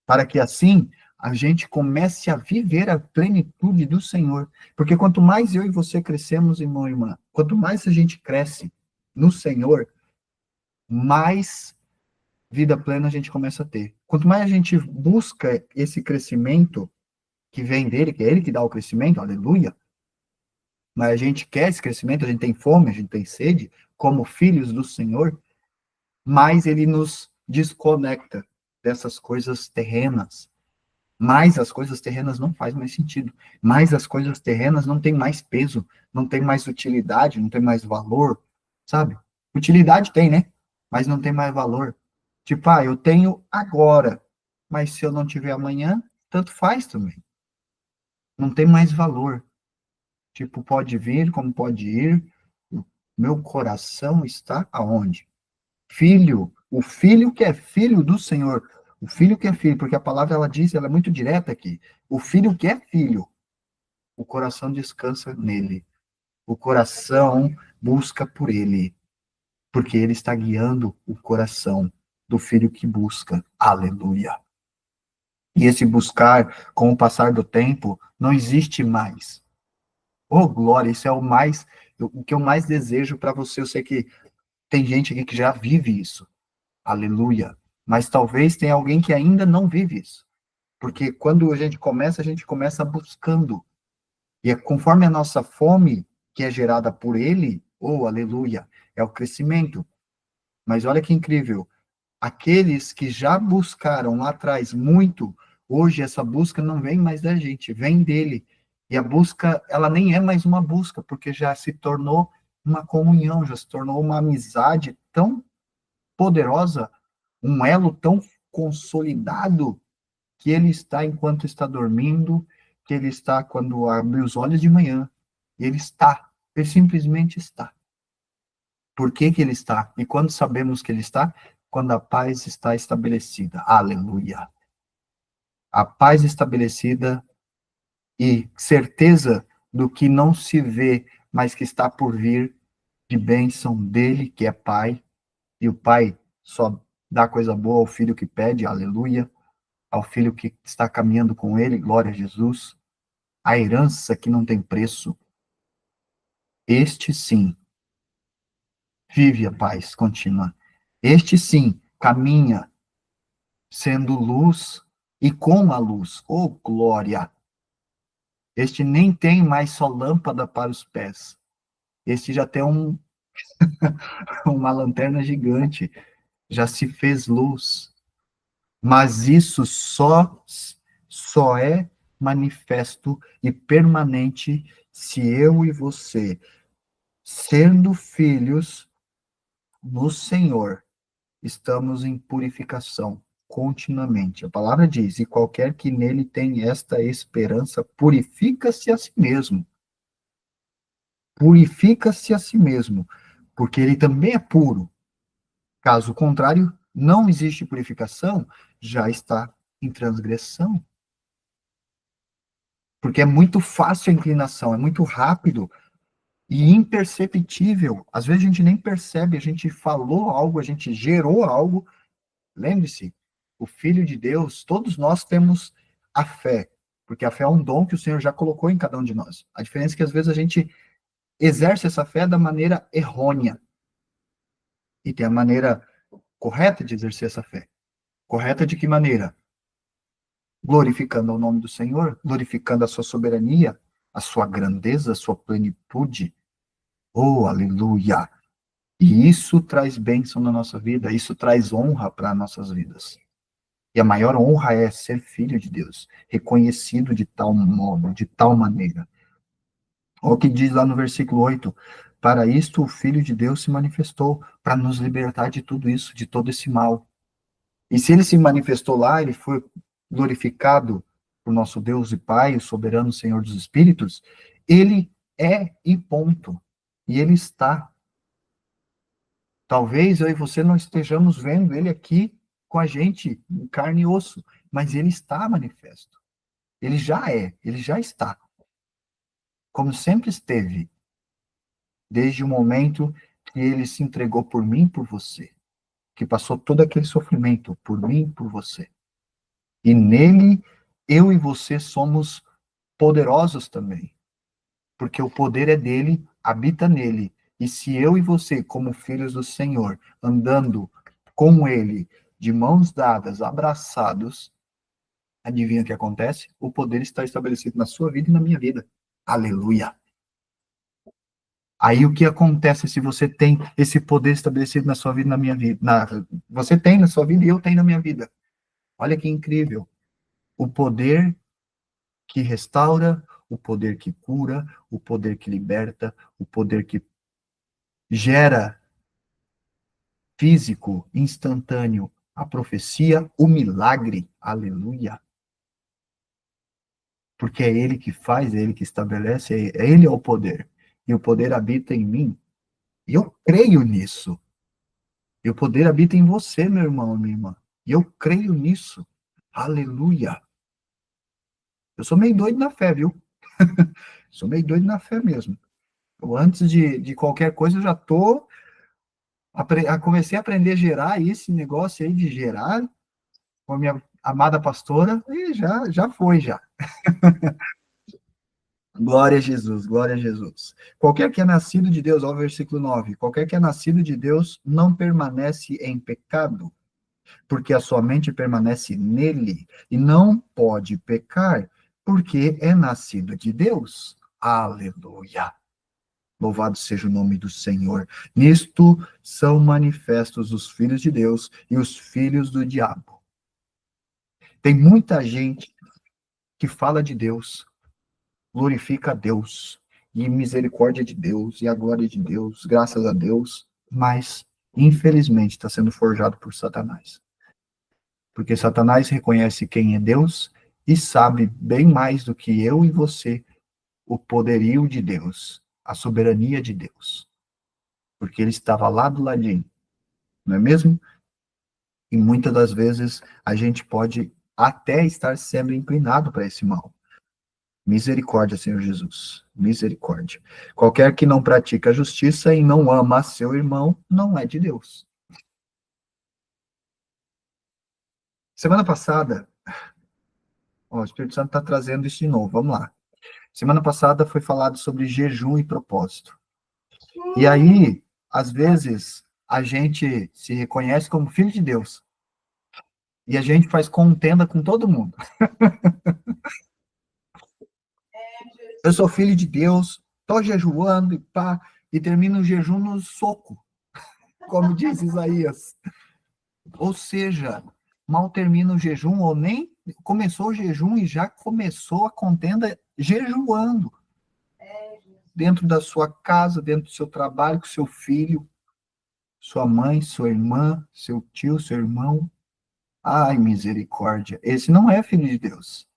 para que assim a gente comece a viver a plenitude do Senhor. Porque quanto mais eu e você crescemos, irmão e irmã, quanto mais a gente cresce no Senhor, mais vida plena a gente começa a ter. Quanto mais a gente busca esse crescimento que vem dele, que é ele que dá o crescimento, aleluia, mas a gente quer esse crescimento, a gente tem fome, a gente tem sede, como filhos do Senhor, mais ele nos desconecta dessas coisas terrenas. Mais as coisas terrenas não faz mais sentido. Mais as coisas terrenas não têm mais peso, não tem mais utilidade, não tem mais valor. sabe? Utilidade tem, né? Mas não tem mais valor. Tipo, eu tenho agora, mas se eu não tiver amanhã, tanto faz também. Não tem mais valor. Tipo, pode vir como pode ir. O meu coração está aonde? Filho, o filho que é filho do Senhor, o filho que é filho, porque a palavra ela diz, ela é muito direta aqui. O filho que é filho, o coração descansa nele. O coração busca por ele, porque ele está guiando o coração do filho que busca. Aleluia. E esse buscar, com o passar do tempo, não existe mais. Oh, glória, isso é o que eu mais desejo para você. Eu sei que tem gente aqui que já vive isso. Aleluia. Mas talvez tenha alguém que ainda não vive isso. Porque quando a gente começa buscando. E é conforme a nossa fome, que é gerada por ele, oh, aleluia, é o crescimento. Mas olha que incrível. Aqueles que já buscaram lá atrás muito, hoje essa busca não vem mais da gente, vem dele. E a busca, ela nem é mais uma busca, porque já se tornou uma comunhão, já se tornou uma amizade tão poderosa, um elo tão consolidado, que ele está enquanto está dormindo, que ele está quando abre os olhos de manhã. Ele está, ele simplesmente está. Por que que ele está? E quando sabemos que ele está? Quando a paz está estabelecida. Aleluia. A paz estabelecida e certeza do que não se vê, mas que está por vir, de bênção dele, que é pai, e o pai só dá coisa boa ao filho que pede, aleluia, ao filho que está caminhando com ele, glória a Jesus, a herança que não tem preço, este sim, vive a paz contínua, este sim, caminha sendo luz e com a luz, oh glória, este nem tem mais só lâmpada para os pés, este já tem uma lanterna gigante, já se fez luz, mas isso só é manifesto e permanente se eu e você, sendo filhos no Senhor, estamos em purificação continuamente. A palavra diz: e qualquer que nele tem esta esperança, purifica-se a si mesmo. Purifica-se a si mesmo, porque ele também é puro. Caso contrário, não existe purificação, já está em transgressão. Porque é muito fácil a inclinação, é muito rápido e imperceptível. Às vezes a gente nem percebe, a gente falou algo, a gente gerou algo. Lembre-se, o Filho de Deus, todos nós temos a fé, porque a fé é um dom que o Senhor já colocou em cada um de nós. A diferença é que às vezes a gente exerce essa fé da maneira errônea. E tem a maneira correta de exercer essa fé. Correta de que maneira? Glorificando o nome do Senhor, glorificando a sua soberania, a sua grandeza, a sua plenitude. Oh, aleluia! E isso traz bênção na nossa vida, isso traz honra para nossas vidas. E a maior honra é ser filho de Deus, reconhecido de tal modo, de tal maneira. Olha o que diz lá no versículo 8: para isto o Filho de Deus se manifestou, para nos libertar de tudo isso, de todo esse mal. E se ele se manifestou lá, ele foi glorificado por nosso Deus e Pai, o soberano Senhor dos Espíritos, ele é e ponto. E ele está. Talvez eu e você não estejamos vendo ele aqui com a gente, em carne e osso, mas ele está manifesto. Ele já é, ele já está. Como sempre esteve, desde o momento que ele se entregou por mim e por você, que passou todo aquele sofrimento por mim e por você. E nele, eu e você somos poderosos também, porque o poder é dele, habita nele. E se eu e você, como filhos do Senhor, andando com ele, de mãos dadas, abraçados, adivinha o que acontece? O poder está estabelecido na sua vida e na minha vida. Aleluia! Aí o que acontece se você tem esse poder estabelecido na sua vida e na minha vida? Você tem na sua vida e eu tenho na minha vida. Olha que incrível. O poder que restaura, o poder que cura, o poder que liberta, o poder que gera físico, instantâneo, a profecia, o milagre, aleluia. Porque é Ele que faz, é Ele que estabelece, Ele é o poder. E o poder habita em mim. E eu creio nisso. E o poder habita em você, meu irmão, minha irmã. E eu creio nisso. Aleluia. Eu sou meio doido na fé, viu? Sou meio doido na fé mesmo. Eu, antes de qualquer coisa, eu já tô... comecei a aprender a gerar esse negócio aí de gerar com a minha amada pastora e já foi, já. Glória a Jesus, glória a Jesus. Qualquer que é nascido de Deus, ó, versículo 9, qualquer que é nascido de Deus não permanece em pecado, porque a sua mente permanece nele, e não pode pecar, porque é nascido de Deus. Aleluia. Louvado seja o nome do Senhor. Nisto são manifestos os filhos de Deus e os filhos do diabo. Tem muita gente que fala de Deus, glorifica a Deus, e misericórdia de Deus, e a glória de Deus, graças a Deus, mas, infelizmente, está sendo forjado por Satanás. Porque Satanás reconhece quem é Deus e sabe bem mais do que eu e você o poderio de Deus, a soberania de Deus. Porque ele estava lá do ladinho, não é mesmo? E muitas das vezes a gente pode até estar sendo inclinado para esse mal. Misericórdia, Senhor Jesus. Misericórdia. Qualquer que não pratica a justiça e não ama seu irmão, não é de Deus. Semana passada, ó, o Espírito Santo está trazendo isso de novo, vamos lá. Semana passada foi falado sobre jejum e propósito. E aí, às vezes, a gente se reconhece como filho de Deus. E a gente faz contenda com todo mundo. Eu sou filho de Deus, estou jejuando e pá, e termino o jejum no soco, como diz Isaías. Ou seja, mal termina o jejum, ou nem começou o jejum e já começou a contenda jejuando. Dentro da sua casa, dentro do seu trabalho, com seu filho, sua mãe, sua irmã, seu tio, seu irmão. Ai, misericórdia. Esse não é filho de Deus.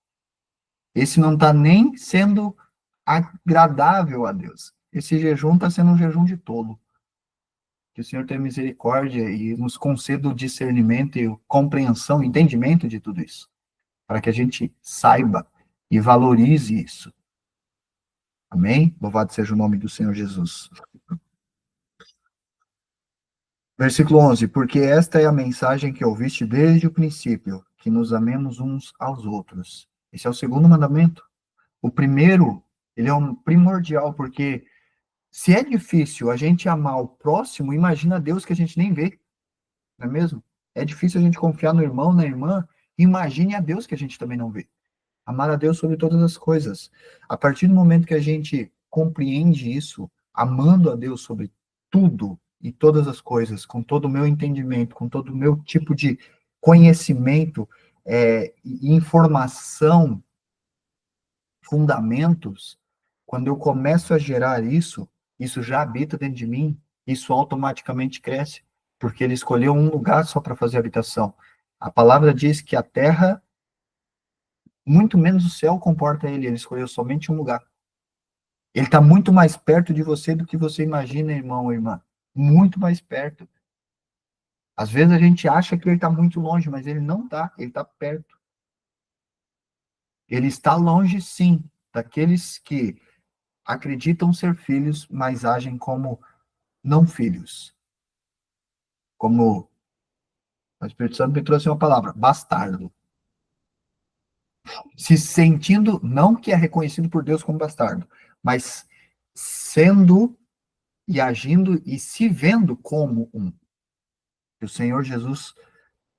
Esse não está nem sendo agradável a Deus. Esse jejum está sendo um jejum de tolo. Que o Senhor tenha misericórdia e nos conceda o discernimento e compreensão, entendimento de tudo isso. Para que a gente saiba e valorize isso. Amém? Louvado seja o nome do Senhor Jesus. Versículo 11. Porque esta é a mensagem que ouviste desde o princípio, que nos amemos uns aos outros. Esse é o segundo mandamento. O primeiro, ele é um primordial, porque se é difícil a gente amar o próximo, imagina Deus que a gente nem vê, não é mesmo? É difícil a gente confiar no irmão, na irmã, imagine a Deus que a gente também não vê. Amar a Deus sobre todas as coisas. A partir do momento que a gente compreende isso, amando a Deus sobre tudo e todas as coisas, com todo o meu entendimento, com todo o meu tipo de conhecimento, informação, fundamentos, quando eu começo a gerar isso, isso já habita dentro de mim, isso automaticamente cresce, porque ele escolheu um lugar só para fazer habitação. A palavra diz que a terra, muito menos o céu comporta ele escolheu somente um lugar. Ele está muito mais perto de você do que você imagina, irmão ou irmã. Muito mais perto. Às vezes a gente acha que ele está muito longe, mas ele não está, ele está perto. Ele está longe, sim, daqueles que acreditam ser filhos, mas agem como não filhos. Como o Espírito Santo me trouxe uma palavra, bastardo. Se sentindo, não que é reconhecido por Deus como bastardo, mas sendo e agindo e se vendo como um. Que o Senhor Jesus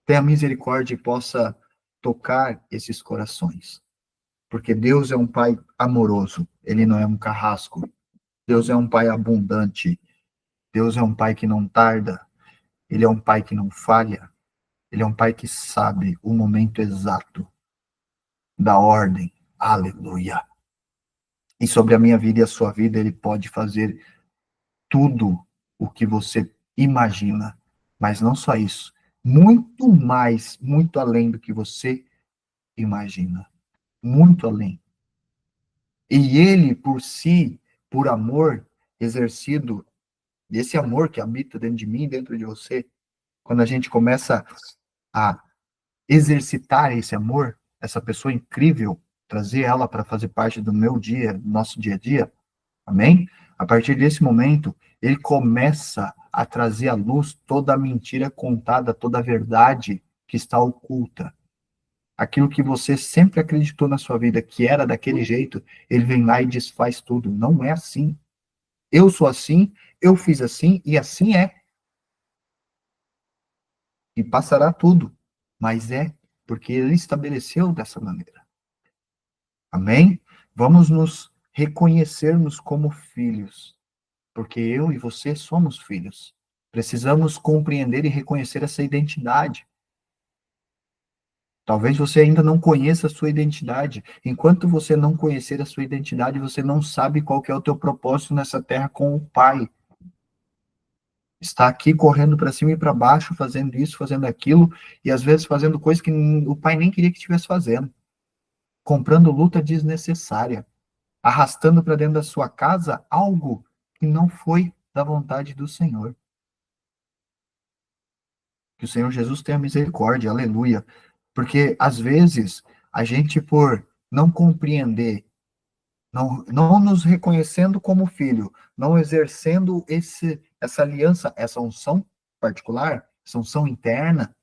tenha misericórdia e possa tocar esses corações. Porque Deus é um Pai amoroso, Ele não é um carrasco. Deus é um Pai abundante. Deus é um Pai que não tarda. Ele é um Pai que não falha. Ele é um Pai que sabe o momento exato da ordem. Aleluia. E sobre a minha vida e a sua vida, Ele pode fazer tudo o que você imagina. Mas não só isso. Muito mais, muito além do que você imagina. Muito além. E ele, por si, por amor exercido, esse amor que habita dentro de mim, dentro de você, quando a gente começa a exercitar esse amor, essa pessoa incrível, trazer ela para fazer parte do meu dia, do nosso dia a dia, amém? A partir desse momento, ele começa a trazer à luz toda a mentira contada, toda a verdade que está oculta. Aquilo que você sempre acreditou na sua vida que era daquele jeito, ele vem lá e desfaz tudo. Não é assim. Eu sou assim, eu fiz assim e assim é. E passará tudo. Mas é porque ele estabeleceu dessa maneira. Amém? Vamos nos reconhecermos como filhos, porque eu e você somos filhos. Precisamos compreender e reconhecer essa identidade. Talvez você ainda não conheça a sua identidade. Enquanto você não conhecer a sua identidade, você não sabe qual que é o teu propósito nessa terra com o Pai. Está aqui correndo para cima e para baixo, fazendo isso, fazendo aquilo, e às vezes fazendo coisas que o Pai nem queria que estivesse fazendo. Comprando luta desnecessária, arrastando para dentro da sua casa algo que não foi da vontade do Senhor. Que o Senhor Jesus tenha misericórdia, aleluia. Porque às vezes a gente, por não compreender, não nos reconhecendo como filho, não exercendo essa aliança, essa unção particular, essa unção interna,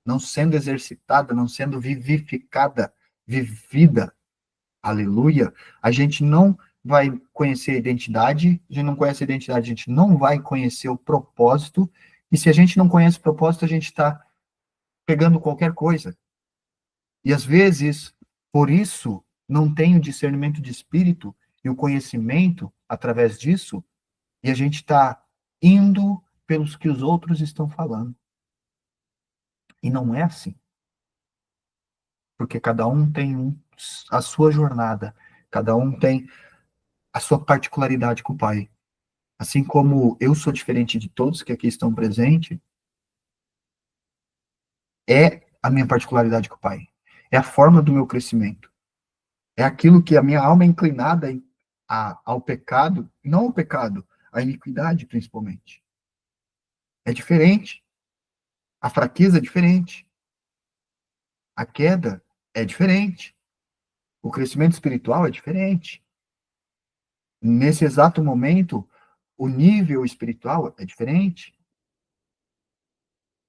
não sendo exercitada, não sendo vivificada, vivida, aleluia, a gente não vai conhecer a identidade, a gente não conhece a identidade, a gente não vai conhecer o propósito, e se a gente não conhece o propósito, a gente está pegando qualquer coisa. E às vezes, por isso, não tem o discernimento de espírito e o conhecimento através disso, e a gente está indo pelos que os outros estão falando. E não é assim. Porque cada um tem a sua jornada, cada um tem a sua particularidade com o Pai. Assim como eu sou diferente de todos que aqui estão presentes, é a minha particularidade com o Pai. É a forma do meu crescimento. É aquilo que a minha alma é inclinada ao pecado, não ao pecado, à iniquidade principalmente. É diferente. A fraqueza é diferente. A queda é diferente. O crescimento espiritual é diferente. Nesse exato momento, o nível espiritual é diferente.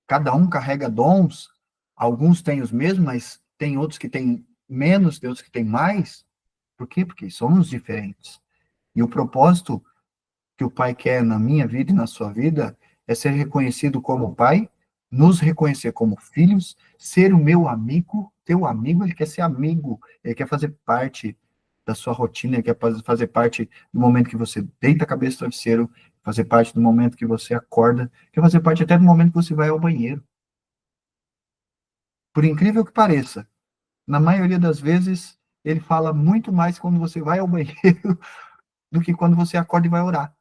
Cada um carrega dons. Alguns têm os mesmos, mas tem outros que têm menos, tem outros que têm mais. Por quê? Porque somos diferentes. E o propósito que o Pai quer na minha vida e na sua vida é ser reconhecido como Pai, nos reconhecer como filhos, ser o meu amigo, teu amigo, ele quer ser amigo, ele quer fazer parte da sua rotina, ele quer fazer parte do momento que você deita a cabeça no travesseiro, fazer parte do momento que você acorda, quer fazer parte até do momento que você vai ao banheiro. Por incrível que pareça, na maioria das vezes, ele fala muito mais quando você vai ao banheiro do que quando você acorda e vai orar.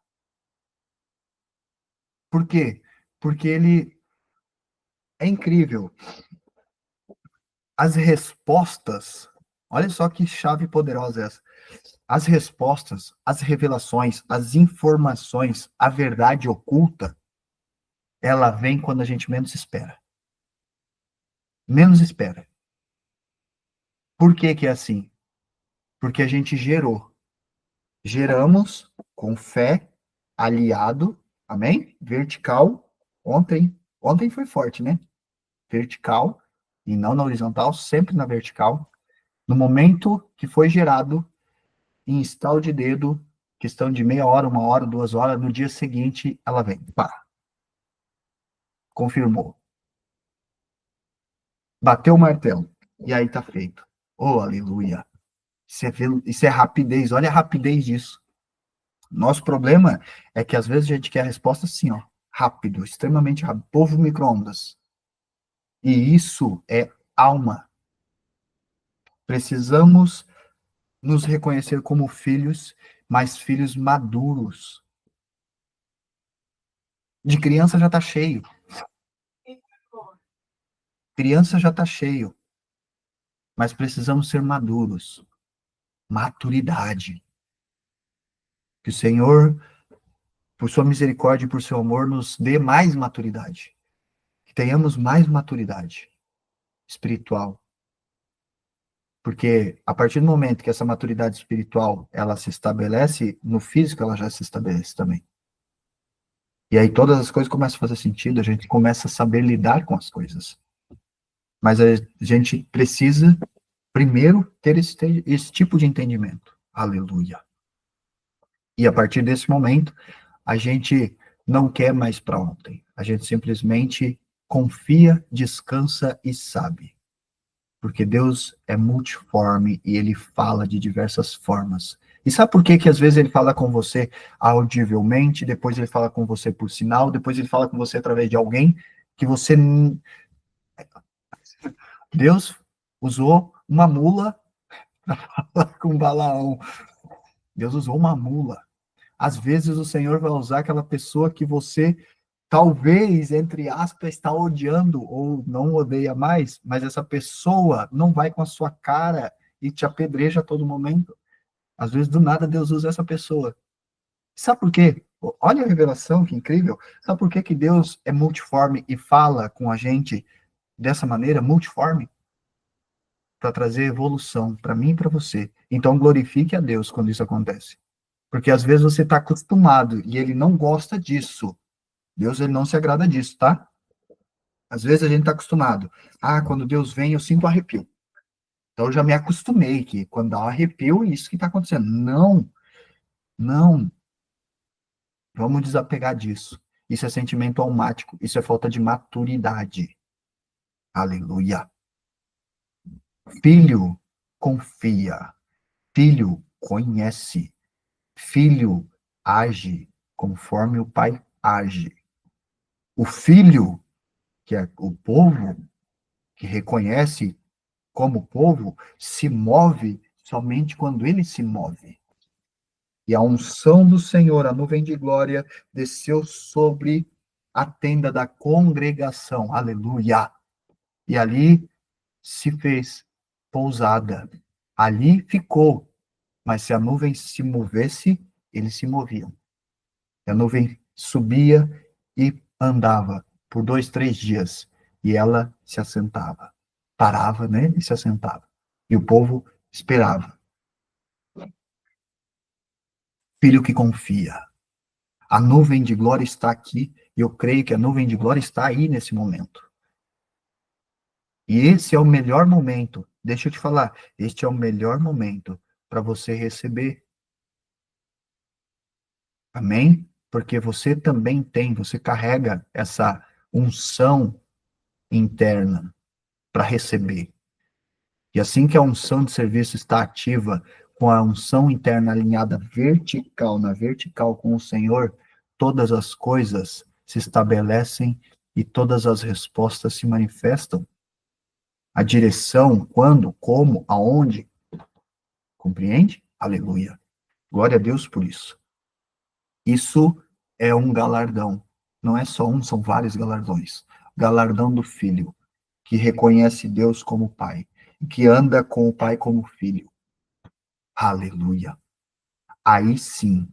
Por quê? Porque ele é incrível. As respostas, olha só que chave poderosa essa. As respostas, as revelações, as informações, a verdade oculta, ela vem quando a gente menos espera. Menos espera. Por que que é assim? Porque a gente gerou. Geramos com fé, aliado, amém? Vertical. Ontem foi forte, né? Vertical e não na horizontal, sempre na vertical. No momento que foi gerado, em estalo de dedo, questão de meia hora, 1 hora, 2 horas, no dia seguinte, ela vem. Pá. Confirmou. Bateu o martelo. E aí tá feito. Oh, aleluia. Isso é rapidez. Olha a rapidez disso. Nosso problema é que às vezes a gente quer a resposta assim, ó. Rápido, extremamente rápido. Povo micro-ondas. E isso é alma. Precisamos nos reconhecer como filhos, mas filhos maduros. De criança já está cheio. Criança já está cheio. Mas precisamos ser maduros. Maturidade. Que o Senhor, por sua misericórdia e por seu amor, nos dê mais maturidade. Que tenhamos mais maturidade espiritual. Porque a partir do momento que essa maturidade espiritual ela se estabelece, no físico ela já se estabelece também. E aí todas as coisas começam a fazer sentido, a gente começa a saber lidar com as coisas. Mas a gente precisa, primeiro, ter esse tipo de entendimento. Aleluia. E a partir desse momento, a gente não quer mais para ontem. A gente simplesmente confia, descansa e sabe. Porque Deus é multiforme e Ele fala de diversas formas. E sabe por que que às vezes Ele fala com você audivelmente, depois Ele fala com você por sinal, depois Ele fala com você através de alguém que você... Deus usou uma mula para falar com Balaão. Deus usou uma mula. Às vezes o Senhor vai usar aquela pessoa que você talvez, entre aspas, está odiando ou não odeia mais, mas essa pessoa não vai com a sua cara e te apedreja a todo momento. Às vezes, do nada, Deus usa essa pessoa. Sabe por quê? Olha a revelação, que incrível. Sabe por que que Deus é multiforme e fala com a gente dessa maneira, multiforme? Para trazer evolução para mim e para você. Então, glorifique a Deus quando isso acontece. Porque às vezes você está acostumado e ele não gosta disso. Deus, ele não se agrada disso, tá? Às vezes a gente está acostumado. Ah, quando Deus vem, eu sinto arrepio. Então eu já me acostumei que quando dá um arrepio, é isso que está acontecendo. Não, não. Vamos desapegar disso. Isso é sentimento almático. Isso é falta de maturidade. Aleluia. Filho confia. Filho conhece. Filho age conforme o pai age. O filho, que é o povo, que reconhece como povo, se move somente quando ele se move. E a unção do Senhor, a nuvem de glória, desceu sobre a tenda da congregação. Aleluia! E ali se fez pousada. Ali ficou. Mas se a nuvem se movesse, eles se moviam. E a nuvem subia e andava por 2, 3 dias. E ela se assentava. Parava, né? E se assentava. E o povo esperava. Filho que confia. A nuvem de glória está aqui. E eu creio que a nuvem de glória está aí nesse momento. E esse é o melhor momento. Deixa eu te falar. Este é o melhor momento para você receber. Amém? Porque você também tem, você carrega essa unção interna para receber. E assim que a unção de serviço está ativa, com a unção interna alinhada vertical, na vertical com o Senhor, todas as coisas se estabelecem e todas as respostas se manifestam. A direção, quando, como, aonde. Compreende? Aleluia. Glória a Deus por isso. Isso é um galardão. Não é só um, são vários galardões. Galardão do filho, que reconhece Deus como pai, que anda com o pai como filho. Aleluia. Aí sim,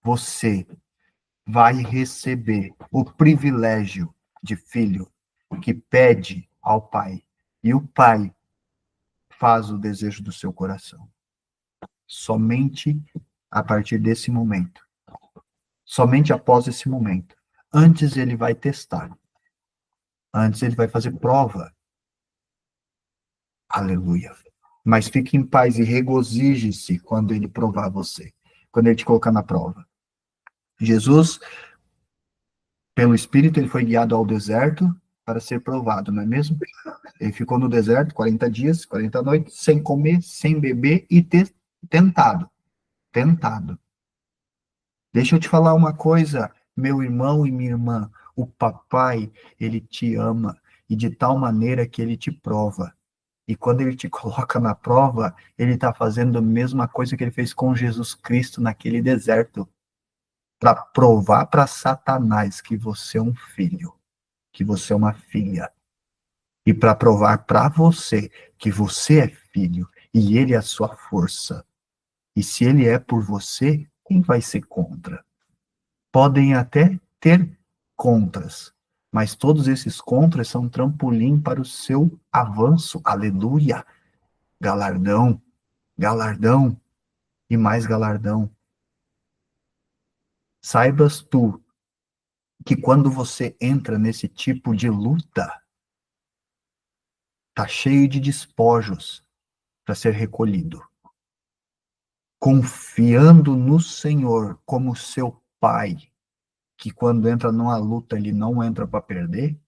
você vai receber o privilégio de filho que pede ao pai. E o pai faz o desejo do seu coração. Somente a partir desse momento. Somente após esse momento. Antes ele vai testar. Antes ele vai fazer prova. Aleluia. Mas fique em paz e regozije-se quando ele provar você. Quando ele te colocar na prova. Jesus, pelo Espírito, ele foi guiado ao deserto para ser provado, não é mesmo? Ele ficou no deserto 40 dias, 40 noites, sem comer, sem beber e tentado. Tentado. Deixa eu te falar uma coisa, meu irmão e minha irmã. O papai, ele te ama e de tal maneira que ele te prova. E quando ele te coloca na prova, ele está fazendo a mesma coisa que ele fez com Jesus Cristo naquele deserto. para provar para Satanás que você é um filho, que você é uma filha, e para provar para você que você é filho e ele é a sua força. E se ele é por você, quem vai ser contra? Podem até ter contras, mas todos esses contras são trampolim para o seu avanço. Aleluia! Galardão, galardão e mais galardão. Saibas tu que quando você entra nesse tipo de luta, tá cheio de despojos para ser recolhido. Confiando no Senhor como seu Pai, que quando entra numa luta ele não entra para perder,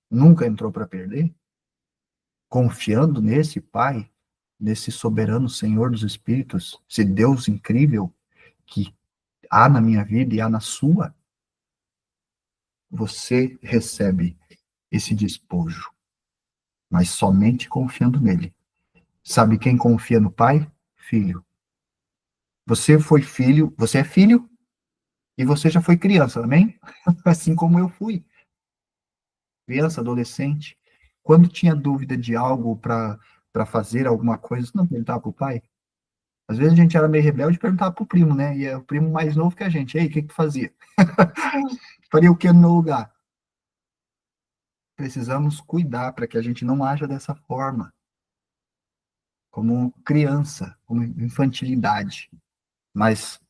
nunca entrou para perder, confiando nesse Pai, nesse soberano Senhor dos Espíritos, esse Deus incrível que há na minha vida e há na sua, você recebe esse despojo, mas somente confiando nele. Sabe quem confia no Pai? Filho. Você foi filho, você é filho e você já foi criança, amém? Assim como eu fui. Criança, adolescente. Quando tinha dúvida de algo para fazer alguma coisa, não perguntava para o pai. Às vezes a gente era meio rebelde e perguntava para o primo, né? E é o primo mais novo que a gente. Ei, o que que fazia? Faria o que no meu lugar? Precisamos cuidar para que a gente não haja dessa forma, como criança, como infantilidade, mas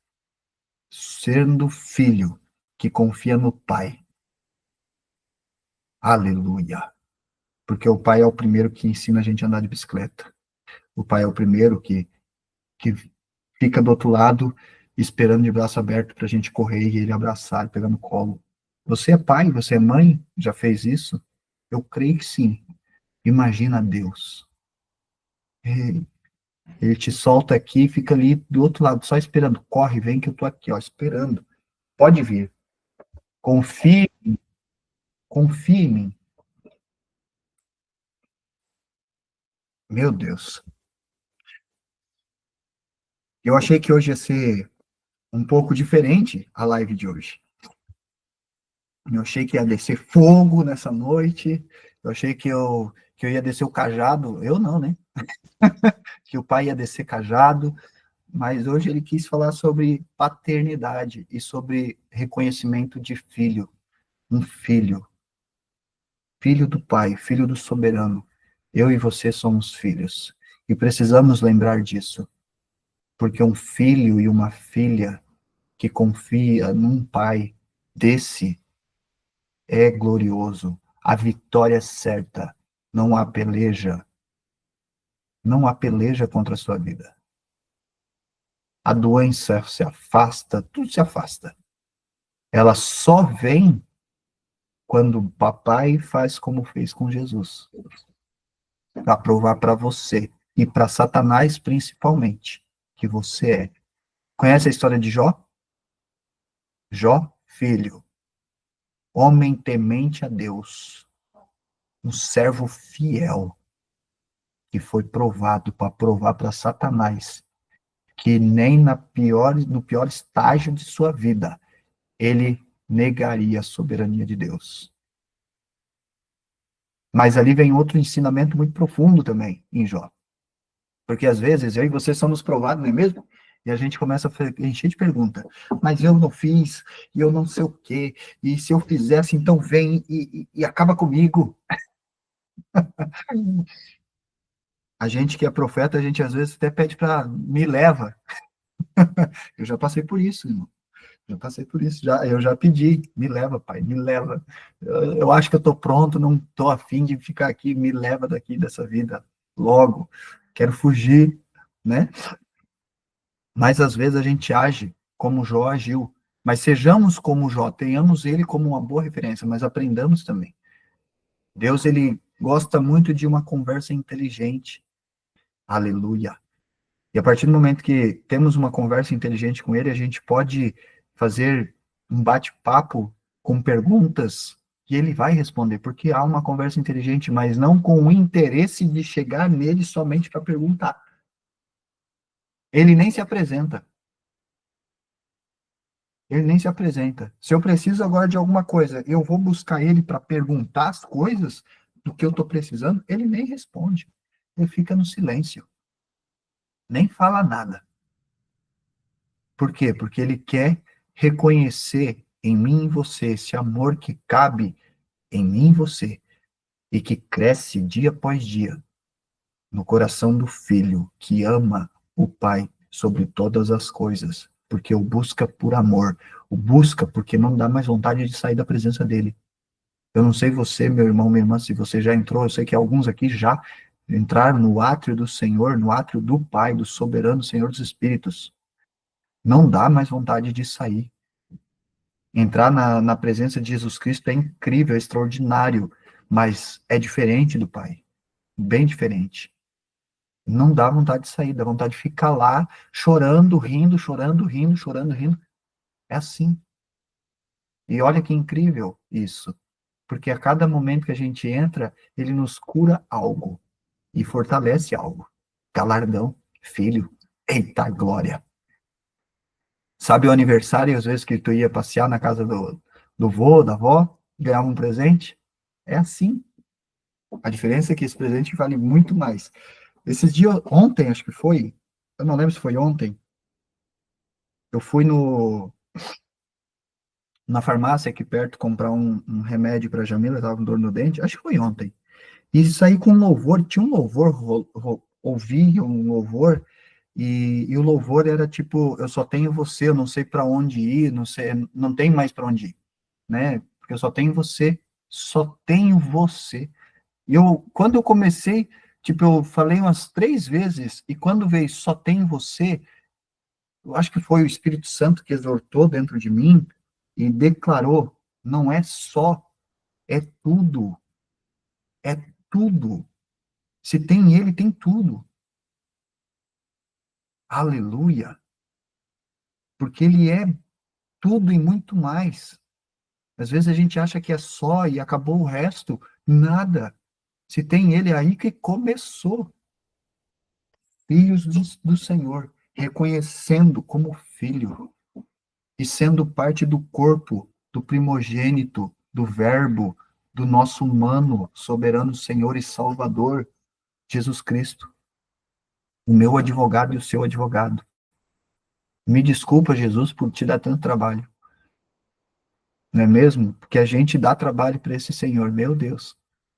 sendo filho que confia no pai. Aleluia. Porque o pai é o primeiro que ensina a gente a andar de bicicleta. O pai é o primeiro que fica do outro lado esperando de braço aberto para a gente correr e ele abraçar e pegar no colo. Você é pai, você é mãe, já fez isso? Eu creio que sim. Imagina Deus. Ele te solta aqui e fica ali do outro lado, só esperando. Corre, vem que eu tô aqui, ó, esperando. Pode vir. Confie, confie em mim. Meu Deus. Eu achei que hoje ia ser um pouco diferente a live de hoje. Eu achei que ia descer fogo nessa noite. Eu achei que eu ia descer o cajado. Eu não, né? Que o pai ia descer cajado. Mas hoje ele quis falar sobre paternidade e sobre reconhecimento de filho. Um filho. Filho do pai, filho do soberano. Eu e você somos filhos. E precisamos lembrar disso. Porque um filho e uma filha que confia num pai desse é glorioso. A vitória é certa. Não há peleja. Não há peleja contra a sua vida. A doença se afasta, tudo se afasta. Ela só vem quando o papai faz como fez com Jesus. Para provar para você e para Satanás principalmente que você é. Conhece a história de Jó? Jó, filho, homem temente a Deus, um servo fiel, que foi provado para provar para Satanás que nem no pior estágio de sua vida ele negaria a soberania de Deus. Mas ali vem outro ensinamento muito profundo também em Jó. Porque às vezes eu e você somos provados, não é mesmo? E a gente começa a encher de pergunta. Mas eu não fiz, e eu não sei o quê, e se eu fizesse, então vem e acaba comigo. A gente que é profeta, a gente às vezes até pede para me leva. Eu já passei por isso, irmão. Já passei por isso, eu já pedi, me leva, pai, me leva. Eu acho que eu estou pronto, não estou afim de ficar aqui, me leva daqui dessa vida logo. Quero fugir, né? Mas às vezes a gente age como Jó agiu. Mas sejamos como Jó, tenhamos ele como uma boa referência, mas aprendamos também. Deus, ele gosta muito de uma conversa inteligente. Aleluia. E a partir do momento que temos uma conversa inteligente com ele, a gente pode fazer um bate-papo com perguntas que ele vai responder, porque há uma conversa inteligente, mas não com o interesse de chegar nele somente para perguntar. Ele nem se apresenta. Ele nem se apresenta. Se eu preciso agora de alguma coisa, eu vou buscar ele para perguntar as coisas do que eu estou precisando, ele nem responde. Ele fica no silêncio. Nem fala nada. Por quê? Porque ele quer reconhecer em mim e em você esse amor que cabe em mim e você e que cresce dia após dia no coração do filho que ama o Pai sobre todas as coisas, porque o busca por amor, o busca porque não dá mais vontade de sair da presença dele. Eu não sei você, meu irmão, minha irmã, se você já entrou, eu sei que alguns aqui já entraram no átrio do Senhor, no átrio do Pai, do soberano Senhor dos Espíritos. Não dá mais vontade de sair. Entrar na presença de Jesus Cristo é incrível, é extraordinário, mas é diferente do Pai, bem diferente. Não dá vontade de sair, dá vontade de ficar lá, chorando, rindo, chorando, rindo, chorando, rindo. É assim. E olha que incrível isso, porque a cada momento que a gente entra, ele nos cura algo e fortalece algo. Galardão, filho, eita glória. Sabe o aniversário, às vezes que tu ia passear na casa do vô, da avó, ganhava um presente? É assim. A diferença é que esse presente vale muito mais. Esses dias, ontem, acho que foi, eu não lembro se foi ontem, eu fui na farmácia aqui perto comprar um remédio para a Jamila, estava com dor no dente, acho que foi ontem. E saí com um louvor, tinha um louvor, ouvi um louvor, e o louvor era tipo, eu só tenho você, eu não sei para onde ir, não sei, não tem mais para onde ir, né? Porque eu só tenho você. E quando eu comecei, tipo, eu falei umas 3 vezes, e quando veio só tenho você, eu acho que foi o Espírito Santo que exortou dentro de mim e declarou, não é só, é tudo, é tudo. Se tem ele, tem tudo. Aleluia. Porque ele é tudo e muito mais. Às vezes a gente acha que é só e acabou o resto. Nada. Se tem ele, é aí que começou. Filhos do Senhor, reconhecendo como filho e sendo parte do corpo, do primogênito, do verbo, do nosso humano, soberano Senhor e Salvador, Jesus Cristo, o meu advogado e o seu advogado. Me desculpa, Jesus, por te dar tanto trabalho. Não é mesmo? Porque a gente dá trabalho para esse Senhor, meu Deus.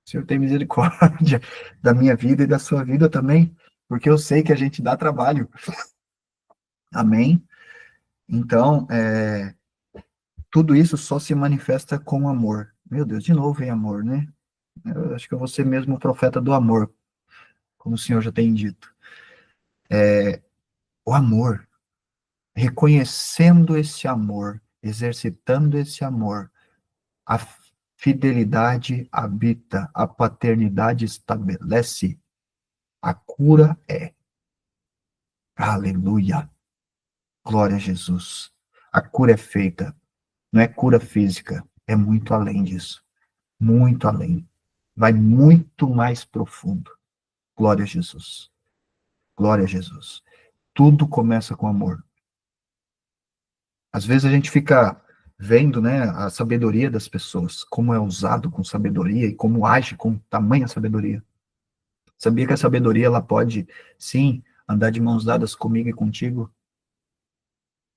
O Senhor tem misericórdia da minha vida e da sua vida também, porque eu sei que a gente dá trabalho. Amém? Então, tudo isso só se manifesta com amor. Meu Deus, de novo vem amor, né? Eu acho que eu vou ser mesmo o profeta do amor, como o Senhor já tem dito. O amor, reconhecendo esse amor, exercitando esse amor, a fidelidade habita, a paternidade estabelece, a cura é. Aleluia. Glória a Jesus. A cura é feita. Não é cura física, é muito além disso. Muito além. Vai muito mais profundo. Glória a Jesus. Glória a Jesus. Tudo começa com amor. Às vezes a gente fica vendo, né, a sabedoria das pessoas, como é usado com sabedoria e como age com tamanha sabedoria. Sabia que a sabedoria, ela pode, sim, andar de mãos dadas comigo e contigo?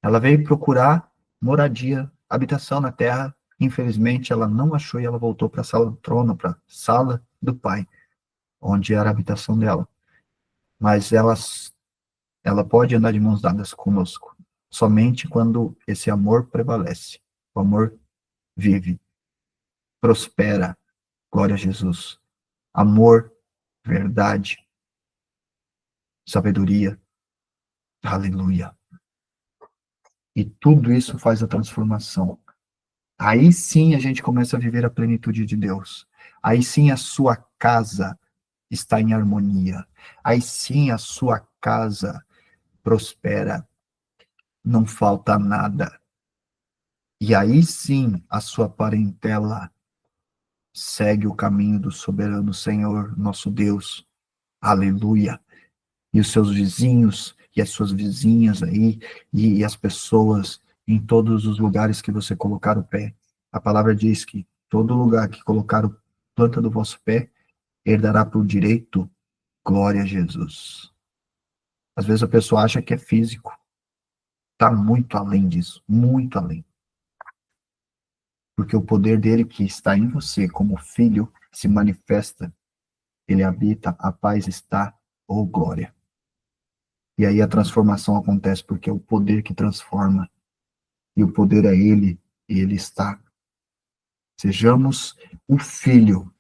Ela veio procurar moradia, habitação na terra. Infelizmente, ela não achou e ela voltou para a sala do trono, para a sala do Pai, onde era a habitação dela. Mas ela pode andar de mãos dadas conosco, somente quando esse amor prevalece. O amor vive, prospera. Glória a Jesus. Amor, verdade, sabedoria. Aleluia. E tudo isso faz a transformação. Aí sim a gente começa a viver a plenitude de Deus. Aí sim a sua casa está em harmonia. Aí sim a sua casa prospera. Não falta nada. E aí sim a sua parentela segue o caminho do soberano Senhor, nosso Deus. Aleluia. E os seus vizinhos e as suas vizinhas aí, e as pessoas em todos os lugares que você colocar o pé. A palavra diz que todo lugar que colocar a planta do vosso pé, herdará por direito. Glória a Jesus. Às vezes a pessoa acha que é físico. Está muito além disso, muito além. Porque o poder dele que está em você como filho se manifesta, ele habita, a paz está, ou glória. E aí a transformação acontece porque é o poder que transforma. E o poder é ele, e ele está. Sejamos o filho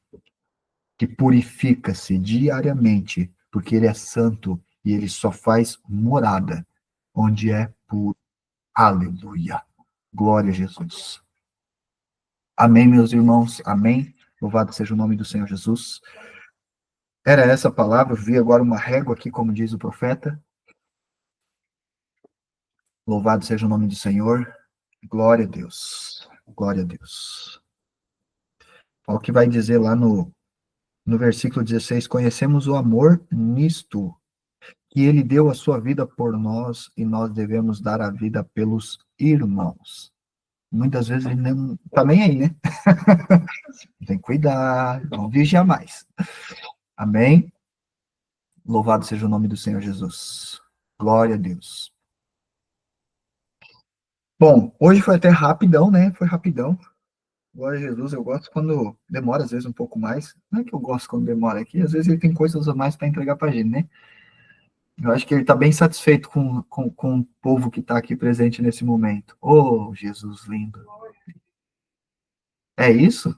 que purifica-se diariamente, porque ele é santo e ele só faz morada onde é puro. Aleluia. Glória a Jesus. Amém, meus irmãos. Amém. Louvado seja o nome do Senhor Jesus. Era essa a palavra. Eu vi agora uma régua aqui, como diz o profeta. Louvado seja o nome do Senhor. Glória a Deus. Glória a Deus. Olha o que vai dizer lá no versículo 16. Conhecemos o amor nisto, que ele deu a sua vida por nós e nós devemos dar a vida pelos irmãos. Muitas vezes ele não está nem aí, né? Tem que cuidar, não vigiar mais. Amém? Louvado seja o nome do Senhor Jesus. Glória a Deus. Bom, hoje foi até rapidão, né? Foi rapidão. Glória a Jesus, eu gosto quando demora, às vezes, um pouco mais. Não é que eu gosto quando demora aqui, às vezes ele tem coisas a mais para entregar para a gente, né? Eu acho que ele está bem satisfeito com o povo que está aqui presente nesse momento. Oh, Jesus lindo. É isso?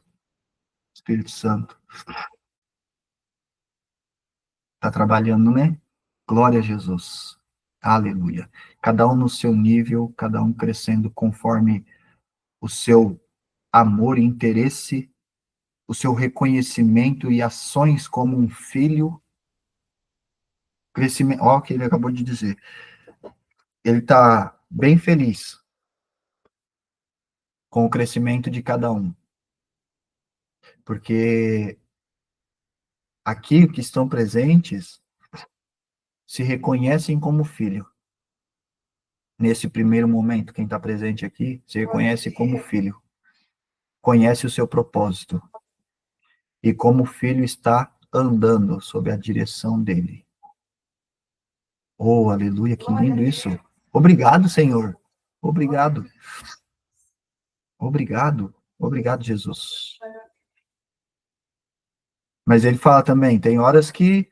Espírito Santo. Está trabalhando, né? Glória a Jesus. Aleluia. Cada um no seu nível, cada um crescendo conforme o seu amor e interesse, o seu reconhecimento e ações como um filho. Crescimento, ó, o que ele acabou de dizer. Ele está bem feliz com o crescimento de cada um. Porque aqui que estão presentes se reconhecem como filho. Nesse primeiro momento, quem está presente aqui se reconhece como filho. Conhece o seu propósito. E como o filho está andando sob a direção dele. Oh, aleluia, que lindo isso. Obrigado, Senhor. Obrigado. Obrigado. Obrigado, Jesus. Mas ele fala também, tem horas que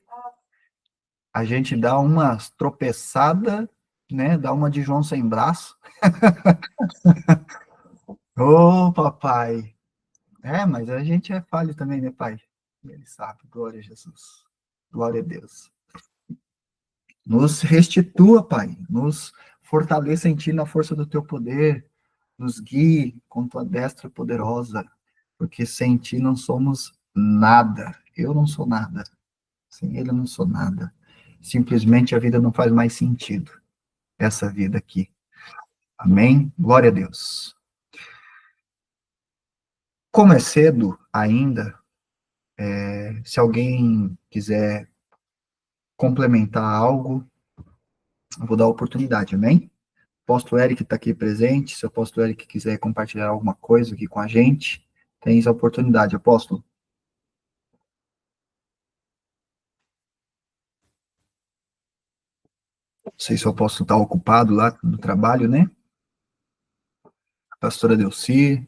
a gente dá uma tropeçada, né? Dá uma de João sem braço. Ô, papai. É, mas a gente é falho também, né, pai? Ele sabe. Glória a Jesus. Glória a Deus. Nos restitua, pai. Nos fortaleça em ti na força do teu poder. Nos guie com tua destra poderosa. Porque sem ti não somos nada. Eu não sou nada. Sem ele eu não sou nada. Simplesmente a vida não faz mais sentido. Essa vida aqui. Amém? Glória a Deus. Como é cedo ainda, se alguém quiser complementar algo, eu vou dar a oportunidade, amém? O apóstolo Eric está aqui presente, se o apóstolo Eric quiser compartilhar alguma coisa aqui com a gente, tens a oportunidade, apóstolo. Não sei se o apóstolo está ocupado lá no trabalho, né? A pastora Delci,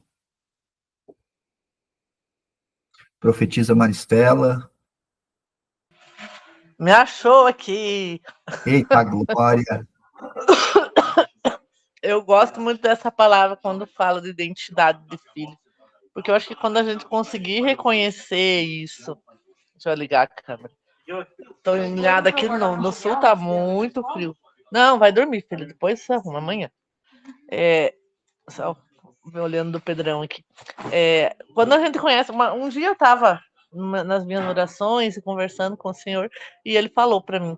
profetisa Maristela. Me achou aqui. Eita, glória. Eu gosto muito dessa palavra quando fala de identidade de filho. Porque eu acho que quando a gente conseguir reconhecer isso. Deixa eu ligar a câmera. Estou ligada aqui no sul, tá muito frio. Não, vai dormir, filho. Depois você arruma amanhã. Só olhando do Pedrão aqui. Quando a gente conhece. Um dia eu estava nas minhas orações e conversando com o Senhor, e ele falou para mim: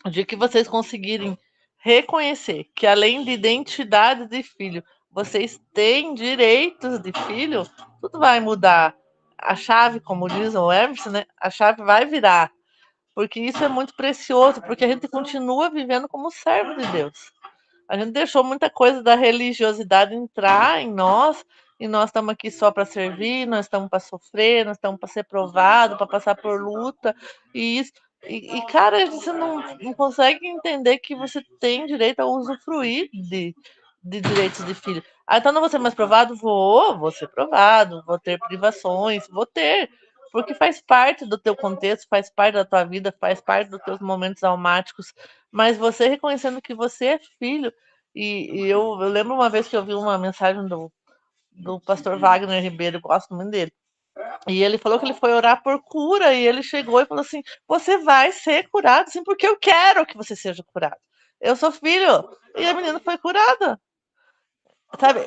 o dia que vocês conseguirem reconhecer que além de identidade de filho, vocês têm direitos de filho, tudo vai mudar. A chave, como diz o Emerson, né? A chave vai virar. Porque isso é muito precioso, porque a gente continua vivendo como servo de Deus. A gente deixou muita coisa da religiosidade entrar em nós, e nós estamos aqui só para servir, nós estamos para sofrer, nós estamos para ser provado, para passar por luta, e isso. E, cara, você não consegue entender que você tem direito a usufruir de direitos de filho. Ah, então não vou ser mais provado? Vou ser provado, vou ter privações, vou ter, porque faz parte do teu contexto, faz parte da tua vida, faz parte dos teus momentos almáticos, mas você reconhecendo que você é filho, e eu lembro uma vez que eu vi uma mensagem do pastor Wagner Ribeiro, gosto muito dele, e ele falou que ele foi orar por cura, e ele chegou e falou assim, você vai ser curado, sim, porque eu quero que você seja curado. Eu sou filho. E a menina foi curada. Sabe?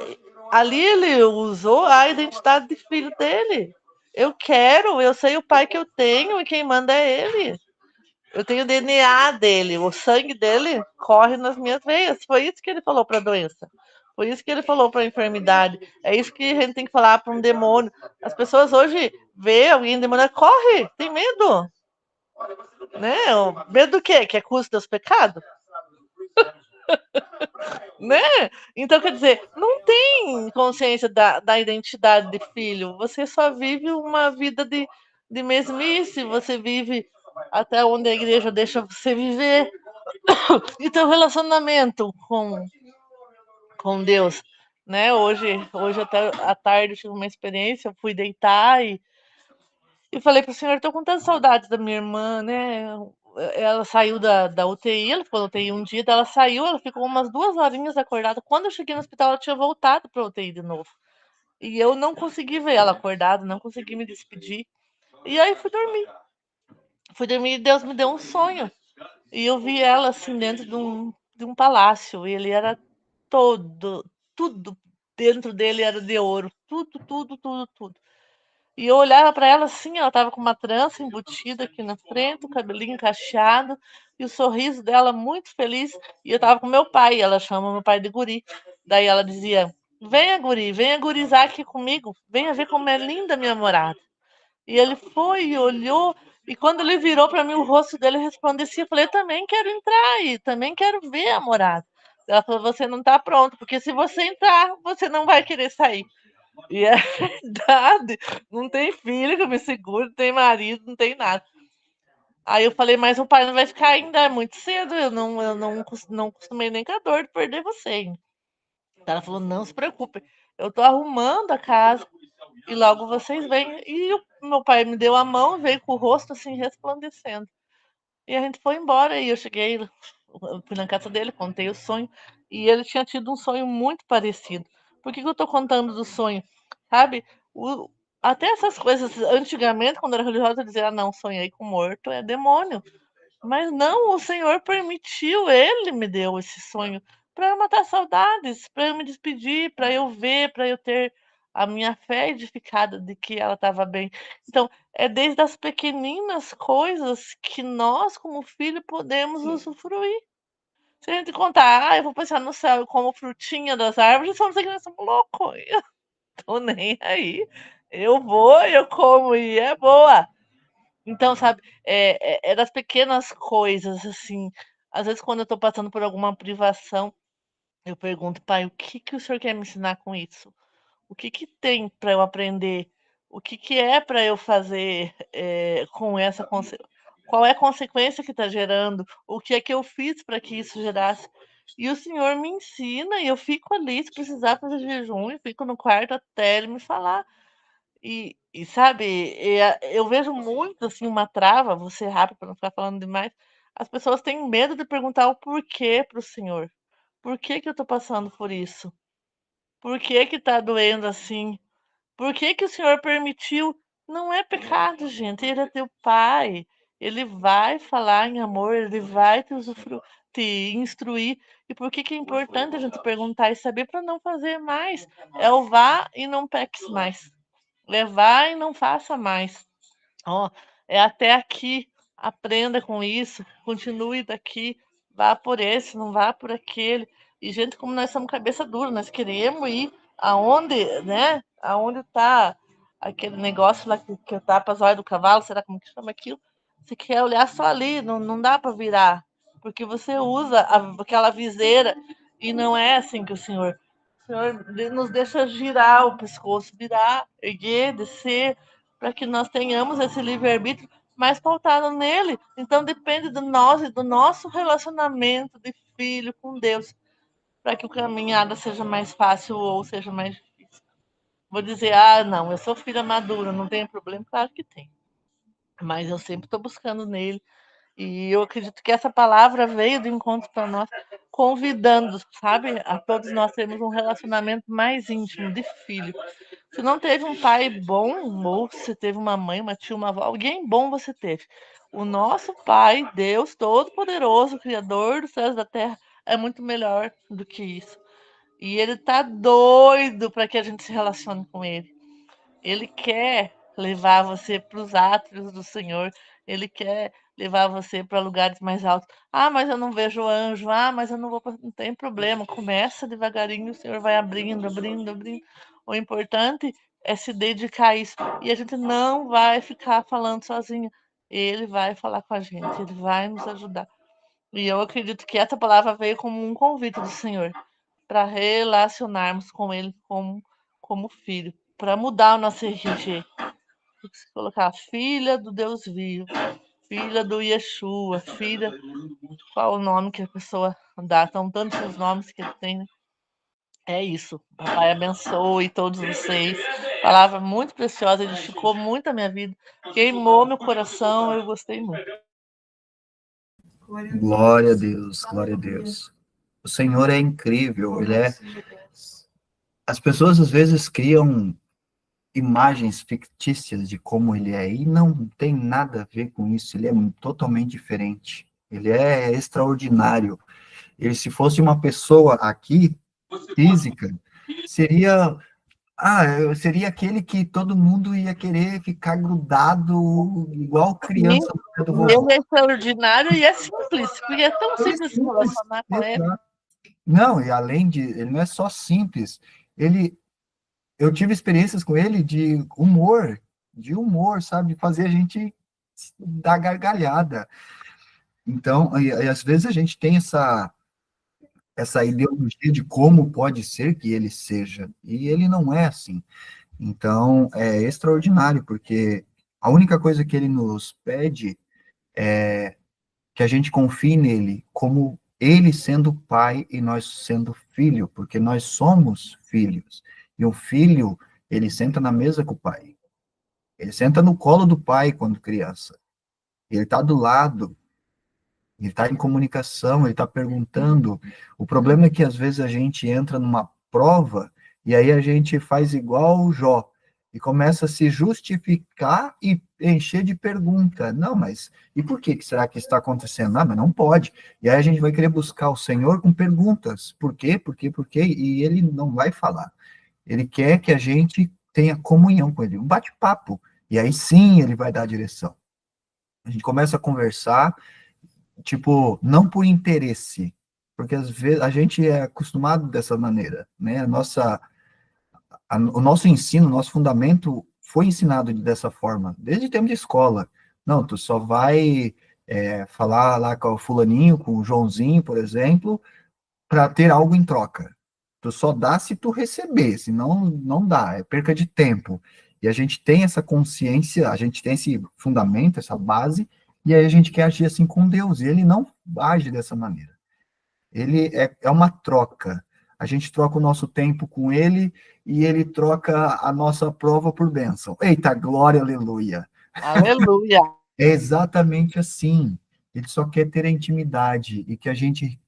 Ali ele usou a identidade de filho dele. Eu sei o pai que eu tenho e quem manda é ele. Eu tenho o DNA dele, o sangue dele corre nas minhas veias. Foi isso que ele falou para a doença. Foi isso que ele falou para a enfermidade. É isso que a gente tem que falar para um demônio. As pessoas hoje vê alguém endemoniado, corre, tem medo. Né? O medo do quê? Que é custo dos pecados? Né? Então, quer dizer, não tem consciência da identidade de filho. Você só vive uma vida de mesmice, você vive até onde a igreja deixa você viver. E teu relacionamento com Deus, né? Hoje até à tarde eu tive uma experiência, eu fui deitar e falei pro senhor, tô com tanta saudade da minha irmã, né? Ela saiu da UTI, ela ficou na UTI um dia, ela saiu, ela ficou umas 2 horinhas acordada. Quando eu cheguei no hospital, ela tinha voltado pra UTI de novo. E eu não consegui ver ela acordada, não consegui me despedir. E aí fui dormir. Fui dormir e Deus me deu um sonho. E eu vi ela assim dentro de um palácio. E ele era tudo dentro dele era de ouro. Tudo, tudo, tudo, tudo. E eu olhava para ela assim, ela tava com uma trança embutida aqui na frente, o cabelinho cacheado, e o sorriso dela muito feliz. E eu tava com meu pai, ela chama meu pai de guri. Daí ela dizia: venha, guri, venha gurizar aqui comigo, venha ver como é linda minha morada. E ele foi e olhou, e quando ele virou para mim, o rosto dele resplandecia. Eu falei: eu também quero entrar e também quero ver a morada. Ela falou: você não está pronto, porque se você entrar, você não vai querer sair. E é verdade, não tem filho que me segure, não tem marido, não tem nada. Aí eu falei: mas o pai não vai ficar ainda, é muito cedo, eu não costumei nem com a dor de perder você. Ela falou: não se preocupe, eu tô arrumando a casa e logo vocês vêm. E o meu pai me deu a mão, veio com o rosto assim resplandecendo. E a gente foi embora e eu cheguei, fui na casa dele, contei o sonho, e ele tinha tido um sonho muito parecido. Por que eu tô contando do sonho? Sabe? O, até essas coisas, antigamente, quando era religiosa, eu dizia: ah, não, sonhei com morto, é demônio. Mas não, o Senhor permitiu, Ele me deu esse sonho para eu matar saudades, para eu me despedir, para eu ver, para eu ter a minha fé edificada de que ela estava bem. Então, é desde as pequeninas coisas que nós, como filho, podemos usufruir. Se a gente contar, eu vou passar no céu e como frutinha das árvores, vamos dizer que nós somos loucos. Eu tô nem aí. Eu vou, eu como e é boa. Então, sabe, é das pequenas coisas, assim. Às vezes, quando eu tô passando por alguma privação, eu pergunto: pai, o que que o senhor quer me ensinar com isso? O que que tem para eu aprender? O que que é para eu fazer com essa qual é a consequência que está gerando? O que é que eu fiz para que isso gerasse? E o senhor me ensina e eu fico ali, se precisar fazer jejum, eu fico no quarto até ele me falar. E sabe, eu vejo muito assim uma trava, vou ser rápido para não ficar falando demais. As pessoas têm medo de perguntar o porquê para o Senhor. Por que que eu estou passando por isso? Por que que está doendo assim? Por que que o Senhor permitiu? Não é pecado, gente. Ele é teu pai. Ele vai falar em amor, ele vai te instruir. E por que que é importante a gente perguntar e saber para não fazer mais? É o vá e não peques mais. Levar e não faça mais. Ó, é até aqui. Aprenda com isso. Continue daqui. Vá por esse, não vá por aquele. E gente, como nós somos cabeça dura, nós queremos ir aonde, né? Aonde tá aquele negócio lá que tapa as olhos do cavalo, será como que chama aquilo? Você quer olhar só ali, não dá para virar, porque você usa aquela viseira E não é assim que o Senhor nos deixa girar o pescoço, virar, erguer, descer, para que nós tenhamos esse livre-arbítrio mais pautado nele. Então depende de nós e do nosso relacionamento de filho com Deus, para que a caminhada seja mais fácil ou seja mais difícil. Vou dizer, não, eu sou filha madura, não tem problema? Claro que tem. Mas eu sempre estou buscando nele. E eu acredito que essa palavra veio de encontro para nós, convidando, sabe, a todos nós termos um relacionamento mais íntimo de filho. Se não teve um pai bom, ou se teve uma mãe, uma tia, uma avó, alguém bom você teve. O nosso Pai, Deus Todo-Poderoso, Criador dos céus e da terra, é muito melhor do que isso. E ele tá doido para que a gente se relacione com ele. Ele quer levar você para os átrios do Senhor. Ele quer levar você para lugares mais altos. Mas eu não vejo anjo. Mas eu não vou. Não tem problema. Começa devagarinho, o Senhor vai abrindo, abrindo, abrindo. O importante é se dedicar a isso. E a gente não vai ficar falando sozinho. Ele vai falar com a gente. Ele vai nos ajudar. E eu acredito que essa palavra veio como um convite do Senhor para relacionarmos com Ele como filho, para mudar o nosso RG. Se colocar filha do Deus vivo, filha do Yeshua, filha. Qual o nome que a pessoa dá? São tantos os nomes que ele tem, né? É isso. Papai abençoe todos vocês. Palavra muito preciosa, edificou muito a minha vida, queimou meu coração, eu gostei muito. Glória a Deus, glória a Deus. O Senhor é incrível, Ele é... As pessoas às vezes criam imagens fictícias de como Ele é, e não tem nada a ver com isso, Ele é totalmente diferente. Ele é extraordinário. Ele, se fosse uma pessoa aqui, física, seria aquele que todo mundo ia querer ficar grudado, igual criança do vovô. Ele é extraordinário e é simples, porque é tão simples se relacionar com ele. Não, e além de, ele não é só simples, eu tive experiências com ele de humor, sabe, fazer a gente dar gargalhada. Então, e às vezes a gente tem essa ideologia de como pode ser que ele seja, e ele não é assim. Então, é extraordinário, porque a única coisa que ele nos pede é que a gente confie nele, como ele sendo pai e nós sendo filho, porque nós somos filhos. E o filho, ele senta na mesa com o pai. Ele senta no colo do pai quando criança. Ele está do lado. Ele está em comunicação, ele está perguntando. O problema é que às vezes a gente entra numa prova e aí a gente faz igual o Jó e começa a se justificar e encher de pergunta. Não, mas e por que será que está acontecendo? Mas não pode. E aí a gente vai querer buscar o Senhor com perguntas. Por quê? Por quê? Por quê? E ele não vai falar. Ele quer que a gente tenha comunhão com ele, um bate-papo. E aí sim ele vai dar a direção. A gente começa a conversar, tipo, não por interesse, porque às vezes a gente é acostumado dessa maneira, né? O nosso ensino, o nosso fundamento foi ensinado dessa forma, desde tempo de escola. Não, tu só vai falar lá com o fulaninho, com o Joãozinho, por exemplo, para ter algo em troca. Tu só dá se tu receber, senão não dá, é perca de tempo. E a gente tem essa consciência, a gente tem esse fundamento, essa base, e aí a gente quer agir assim com Deus, e ele não age dessa maneira. Ele é uma troca. A gente troca o nosso tempo com ele, e ele troca a nossa prova por bênção. Eita, glória, aleluia. Aleluia. É exatamente assim. Ele só quer ter a intimidade, e que a gente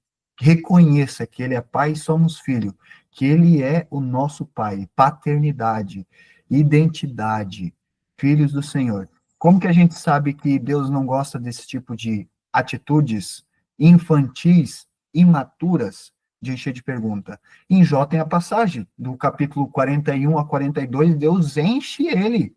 reconheça que ele é pai e somos filho, que ele é o nosso pai, paternidade, identidade, filhos do Senhor. Como que a gente sabe que Deus não gosta desse tipo de atitudes infantis, imaturas, de encher de pergunta? Em Jó tem a passagem, do capítulo 41 a 42, Deus enche ele.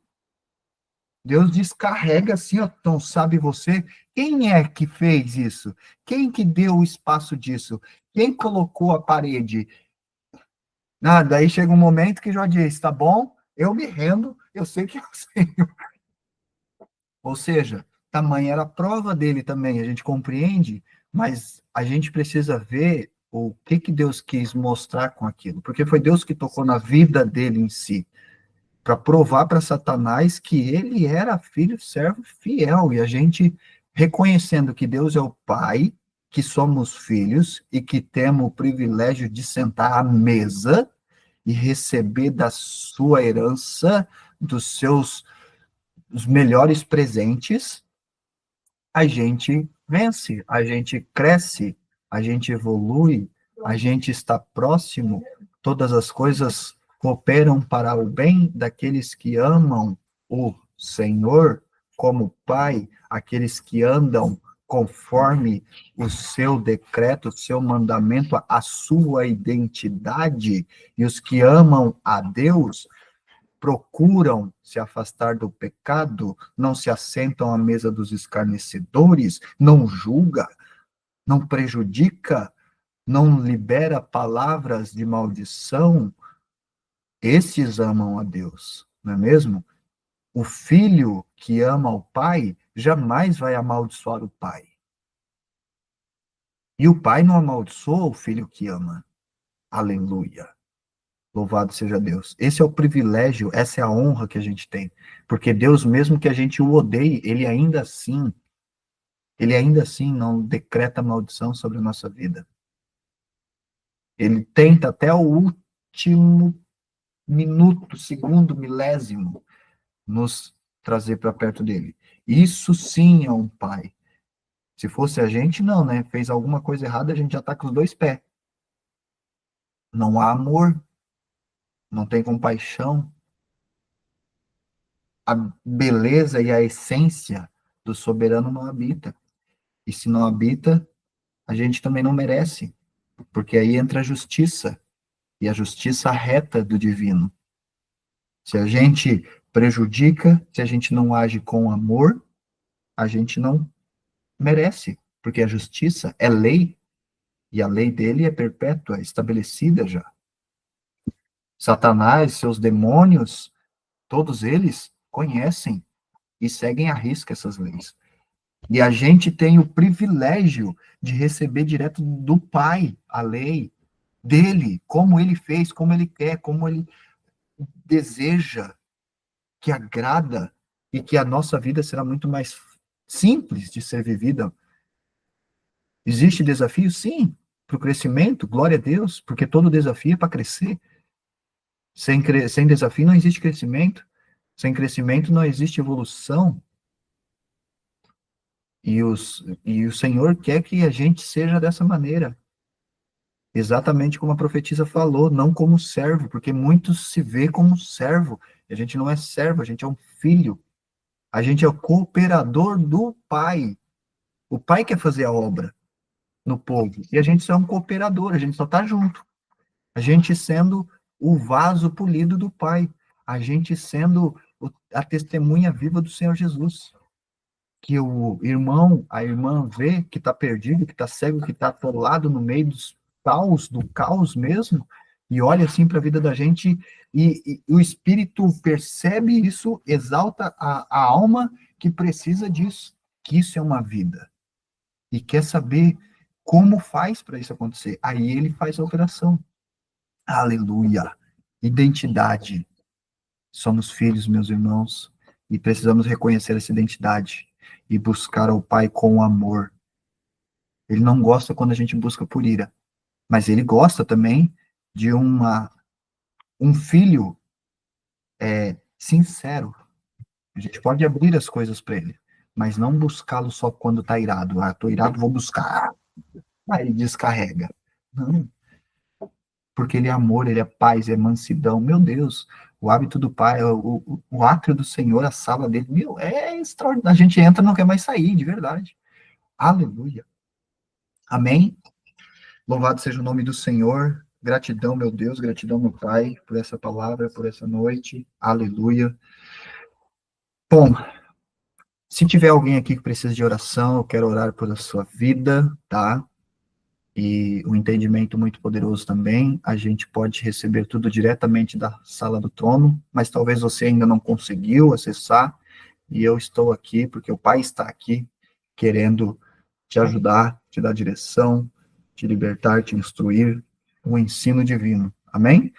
Deus descarrega assim, ó, então sabe você, quem é que fez isso? Quem que deu o espaço disso? Quem colocou a parede? Daí chega um momento que Jó diz, tá bom, eu me rendo, eu sei que é o Senhor. Ou seja, tamanha era a prova dele também, a gente compreende, mas a gente precisa ver o que que Deus quis mostrar com aquilo? Porque foi Deus que tocou na vida dele em si, para provar para Satanás que ele era filho, servo fiel, e a gente reconhecendo que Deus é o Pai, que somos filhos e que temos o privilégio de sentar à mesa e receber da sua herança, dos seus os melhores presentes, a gente vence, a gente cresce, a gente evolui, a gente está próximo, todas as coisas cooperam para o bem daqueles que amam o Senhor como Pai, aqueles que andam conforme o seu decreto, o seu mandamento, a sua identidade, e os que amam a Deus procuram se afastar do pecado, não se assentam à mesa dos escarnecedores, não julga, não prejudica, não libera palavras de maldição, esses amam a Deus, não é mesmo? O filho que ama o pai jamais vai amaldiçoar o pai. E o pai não amaldiçoa o filho que ama. Aleluia. Louvado seja Deus. Esse é o privilégio, essa é a honra que a gente tem. Porque Deus, mesmo que a gente o odeie, ele ainda assim não decreta maldição sobre a nossa vida. Ele tenta até o último minuto, segundo, milésimo, nos trazer para perto dele. Isso sim é um pai. Se fosse a gente, não, né? Fez alguma coisa errada, a gente já está com os dois pés. Não há amor, não tem compaixão. A beleza e a essência do soberano não habita. E se não habita, a gente também não merece, porque aí entra a justiça, e a justiça reta do divino. Se a gente prejudica, se a gente não age com amor, a gente não merece, porque a justiça é lei, e a lei dele é perpétua, estabelecida já. Satanás, seus demônios, todos eles conhecem e seguem à risca essas leis. E a gente tem o privilégio de receber direto do Pai a lei dele, como ele fez, como ele quer, como ele deseja, que agrada, e que a nossa vida será muito mais simples de ser vivida. Existe desafio? Sim, para o crescimento, glória a Deus, porque todo desafio é para crescer. Sem desafio não existe crescimento, sem crescimento não existe evolução. E o Senhor quer que a gente seja dessa maneira. Exatamente como a profetisa falou, não como servo, porque muitos se vê como servo. E a gente não é servo, a gente é um filho. A gente é o cooperador do Pai. O Pai quer fazer a obra no povo. E a gente só é um cooperador, a gente só está junto. A gente sendo o vaso polido do Pai. A gente sendo a testemunha viva do Senhor Jesus. Que o irmão, a irmã vê que está perdido, que está cego, que está atolado no meio do caos mesmo, e olha assim para a vida da gente, e o Espírito percebe isso, exalta a alma que precisa disso, que isso é uma vida, e quer saber como faz para isso acontecer. Aí ele faz a operação. Aleluia! Identidade. Somos filhos, meus irmãos, e precisamos reconhecer essa identidade e buscar ao Pai com amor. Ele não gosta quando a gente busca por ira, mas ele gosta também de um filho sincero. A gente pode abrir as coisas para ele, mas não buscá-lo só quando está irado. Ah, estou irado, vou buscar. Aí descarrega. Não. Porque ele é amor, ele é paz, é mansidão. Meu Deus, o hábito do Pai, o átrio do Senhor, a sala dele, meu, é extraordinário. A gente entra e não quer mais sair, de verdade. Aleluia. Amém? Louvado seja o nome do Senhor. Gratidão, meu Deus, gratidão, meu Pai, por essa palavra, por essa noite. Aleluia. Bom, se tiver alguém aqui que precisa de oração, eu quero orar por a sua vida, tá? E um entendimento muito poderoso também. A gente pode receber tudo diretamente da sala do trono, mas talvez você ainda não conseguiu acessar, e eu estou aqui, porque o Pai está aqui, querendo te ajudar, te dar direção, te libertar, te instruir, o ensino divino. Amém?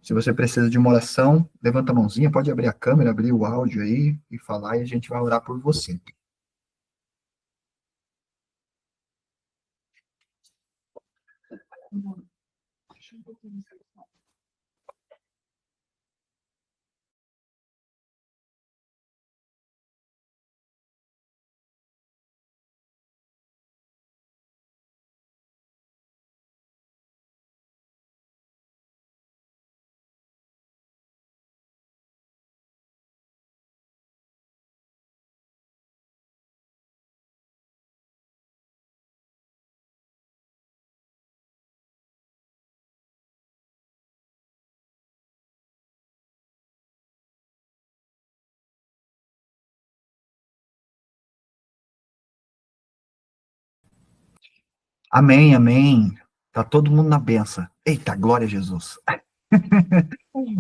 Se você precisa de uma oração, levanta a mãozinha, pode abrir a câmera, abrir o áudio aí e falar, e a gente vai orar por você. Amém, amém. Tá todo mundo na benção. Eita, glória a Jesus.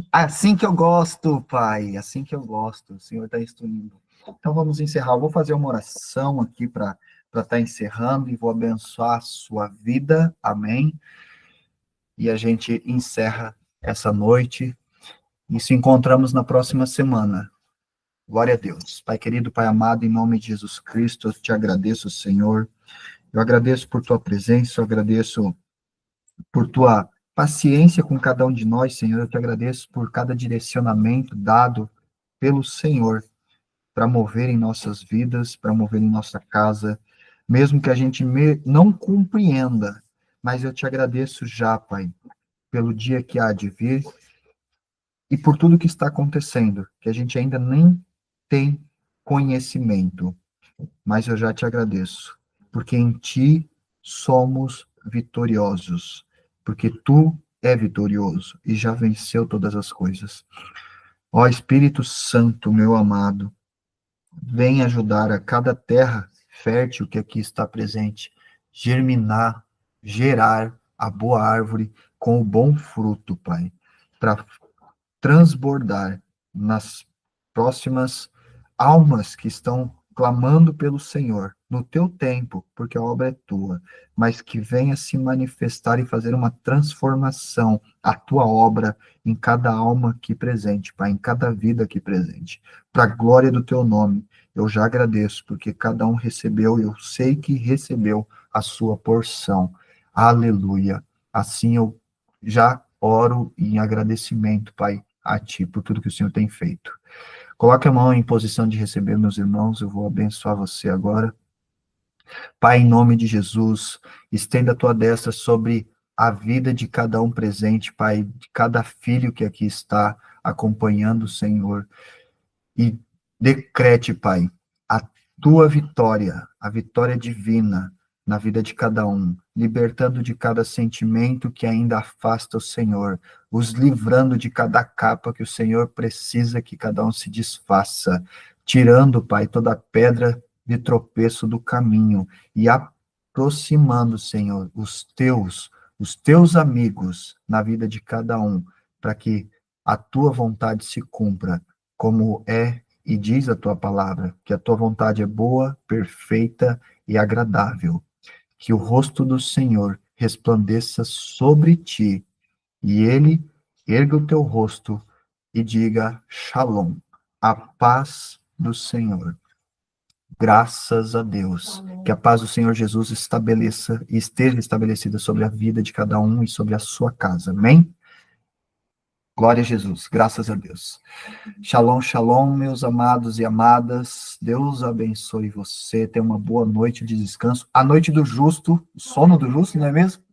Assim que eu gosto, Pai, assim que eu gosto. O Senhor está instruindo. Então vamos encerrar. Eu vou fazer uma oração aqui para estar encerrando e vou abençoar a sua vida. Amém. E a gente encerra essa noite e se encontramos na próxima semana. Glória a Deus. Pai querido, Pai amado, em nome de Jesus Cristo, eu te agradeço, Senhor. Eu agradeço por tua presença, eu agradeço por tua paciência com cada um de nós, Senhor. Eu te agradeço por cada direcionamento dado pelo Senhor para mover em nossas vidas, para mover em nossa casa, mesmo que a gente não compreenda, mas eu te agradeço já, Pai, pelo dia que há de vir e por tudo que está acontecendo, que a gente ainda nem tem conhecimento, mas eu já te agradeço, porque em ti somos vitoriosos, porque tu é vitorioso e já venceu todas as coisas. Ó Espírito Santo, meu amado, vem ajudar a cada terra fértil que aqui está presente, germinar, gerar a boa árvore com o bom fruto, Pai, para transbordar nas próximas almas que estão clamando pelo Senhor, no teu tempo, porque a obra é tua, mas que venha se manifestar e fazer uma transformação, a tua obra em cada alma aqui presente, Pai, em cada vida aqui presente, para a glória do teu nome. Eu já agradeço, porque cada um recebeu, eu sei que recebeu a sua porção. Aleluia. Assim eu já oro em agradecimento, Pai, a Ti, por tudo que o Senhor tem feito. Coloque a mão em posição de receber, meus irmãos, eu vou abençoar você agora. Pai, em nome de Jesus, estenda a Tua destra sobre a vida de cada um presente, Pai, de cada filho que aqui está acompanhando o Senhor. E decrete, Pai, a Tua vitória, a vitória divina na vida de cada um, libertando de cada sentimento que ainda afasta o Senhor, os livrando de cada capa que o Senhor precisa que cada um se desfaça, tirando, Pai, toda pedra de tropeço do caminho e aproximando, Senhor, os teus amigos na vida de cada um, para que a Tua vontade se cumpra, como é e diz a Tua palavra, que a Tua vontade é boa, perfeita e agradável. Que o rosto do Senhor resplandeça sobre ti, e Ele erga o teu rosto e diga Shalom, a paz do Senhor. Graças a Deus. Que a paz do Senhor Jesus estabeleça e esteja estabelecida sobre a vida de cada um e sobre a sua casa. Amém? Glória a Jesus, graças a Deus. Shalom, shalom, meus amados e amadas. Deus abençoe você. Tenha uma boa noite de descanso. A noite do justo, o sono do justo, não é mesmo?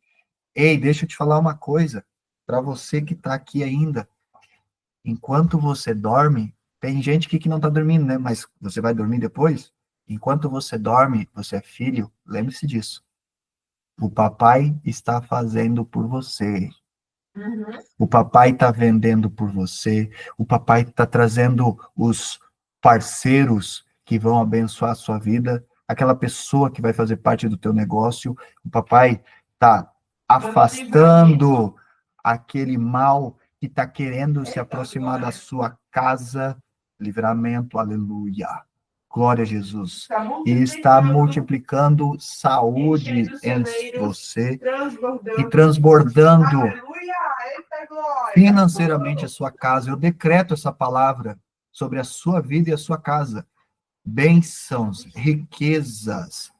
Ei, deixa eu te falar uma coisa. Para você que está aqui ainda, enquanto você dorme, tem gente aqui que não está dormindo, né? Mas você vai dormir depois? Enquanto você dorme, você é filho, lembre-se disso. O papai está fazendo por você. O papai está vendendo por você, o papai está trazendo os parceiros que vão abençoar a sua vida, aquela pessoa que vai fazer parte do teu negócio, o papai está afastando aquele mal que está querendo se aproximar da sua casa, livramento, aleluia. Glória a Jesus. E está multiplicando saúde em você e transbordando financeiramente a sua casa. Eu decreto essa palavra sobre a sua vida e a sua casa. Bênçãos, riquezas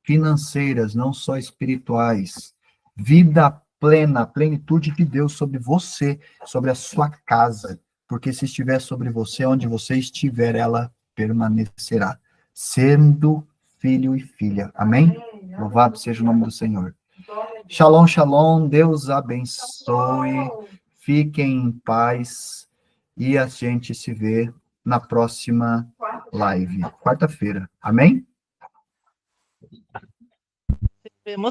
financeiras, não só espirituais. Vida plena, plenitude de Deus sobre você, sobre a sua casa. Porque se estiver sobre você, onde você estiver, ela permanecerá. Sendo filho e filha. Amém? Louvado seja o nome do Senhor. Shalom, shalom. Deus abençoe. Fiquem em paz. E a gente se vê na próxima live. Quarta-feira. Amém? Vemos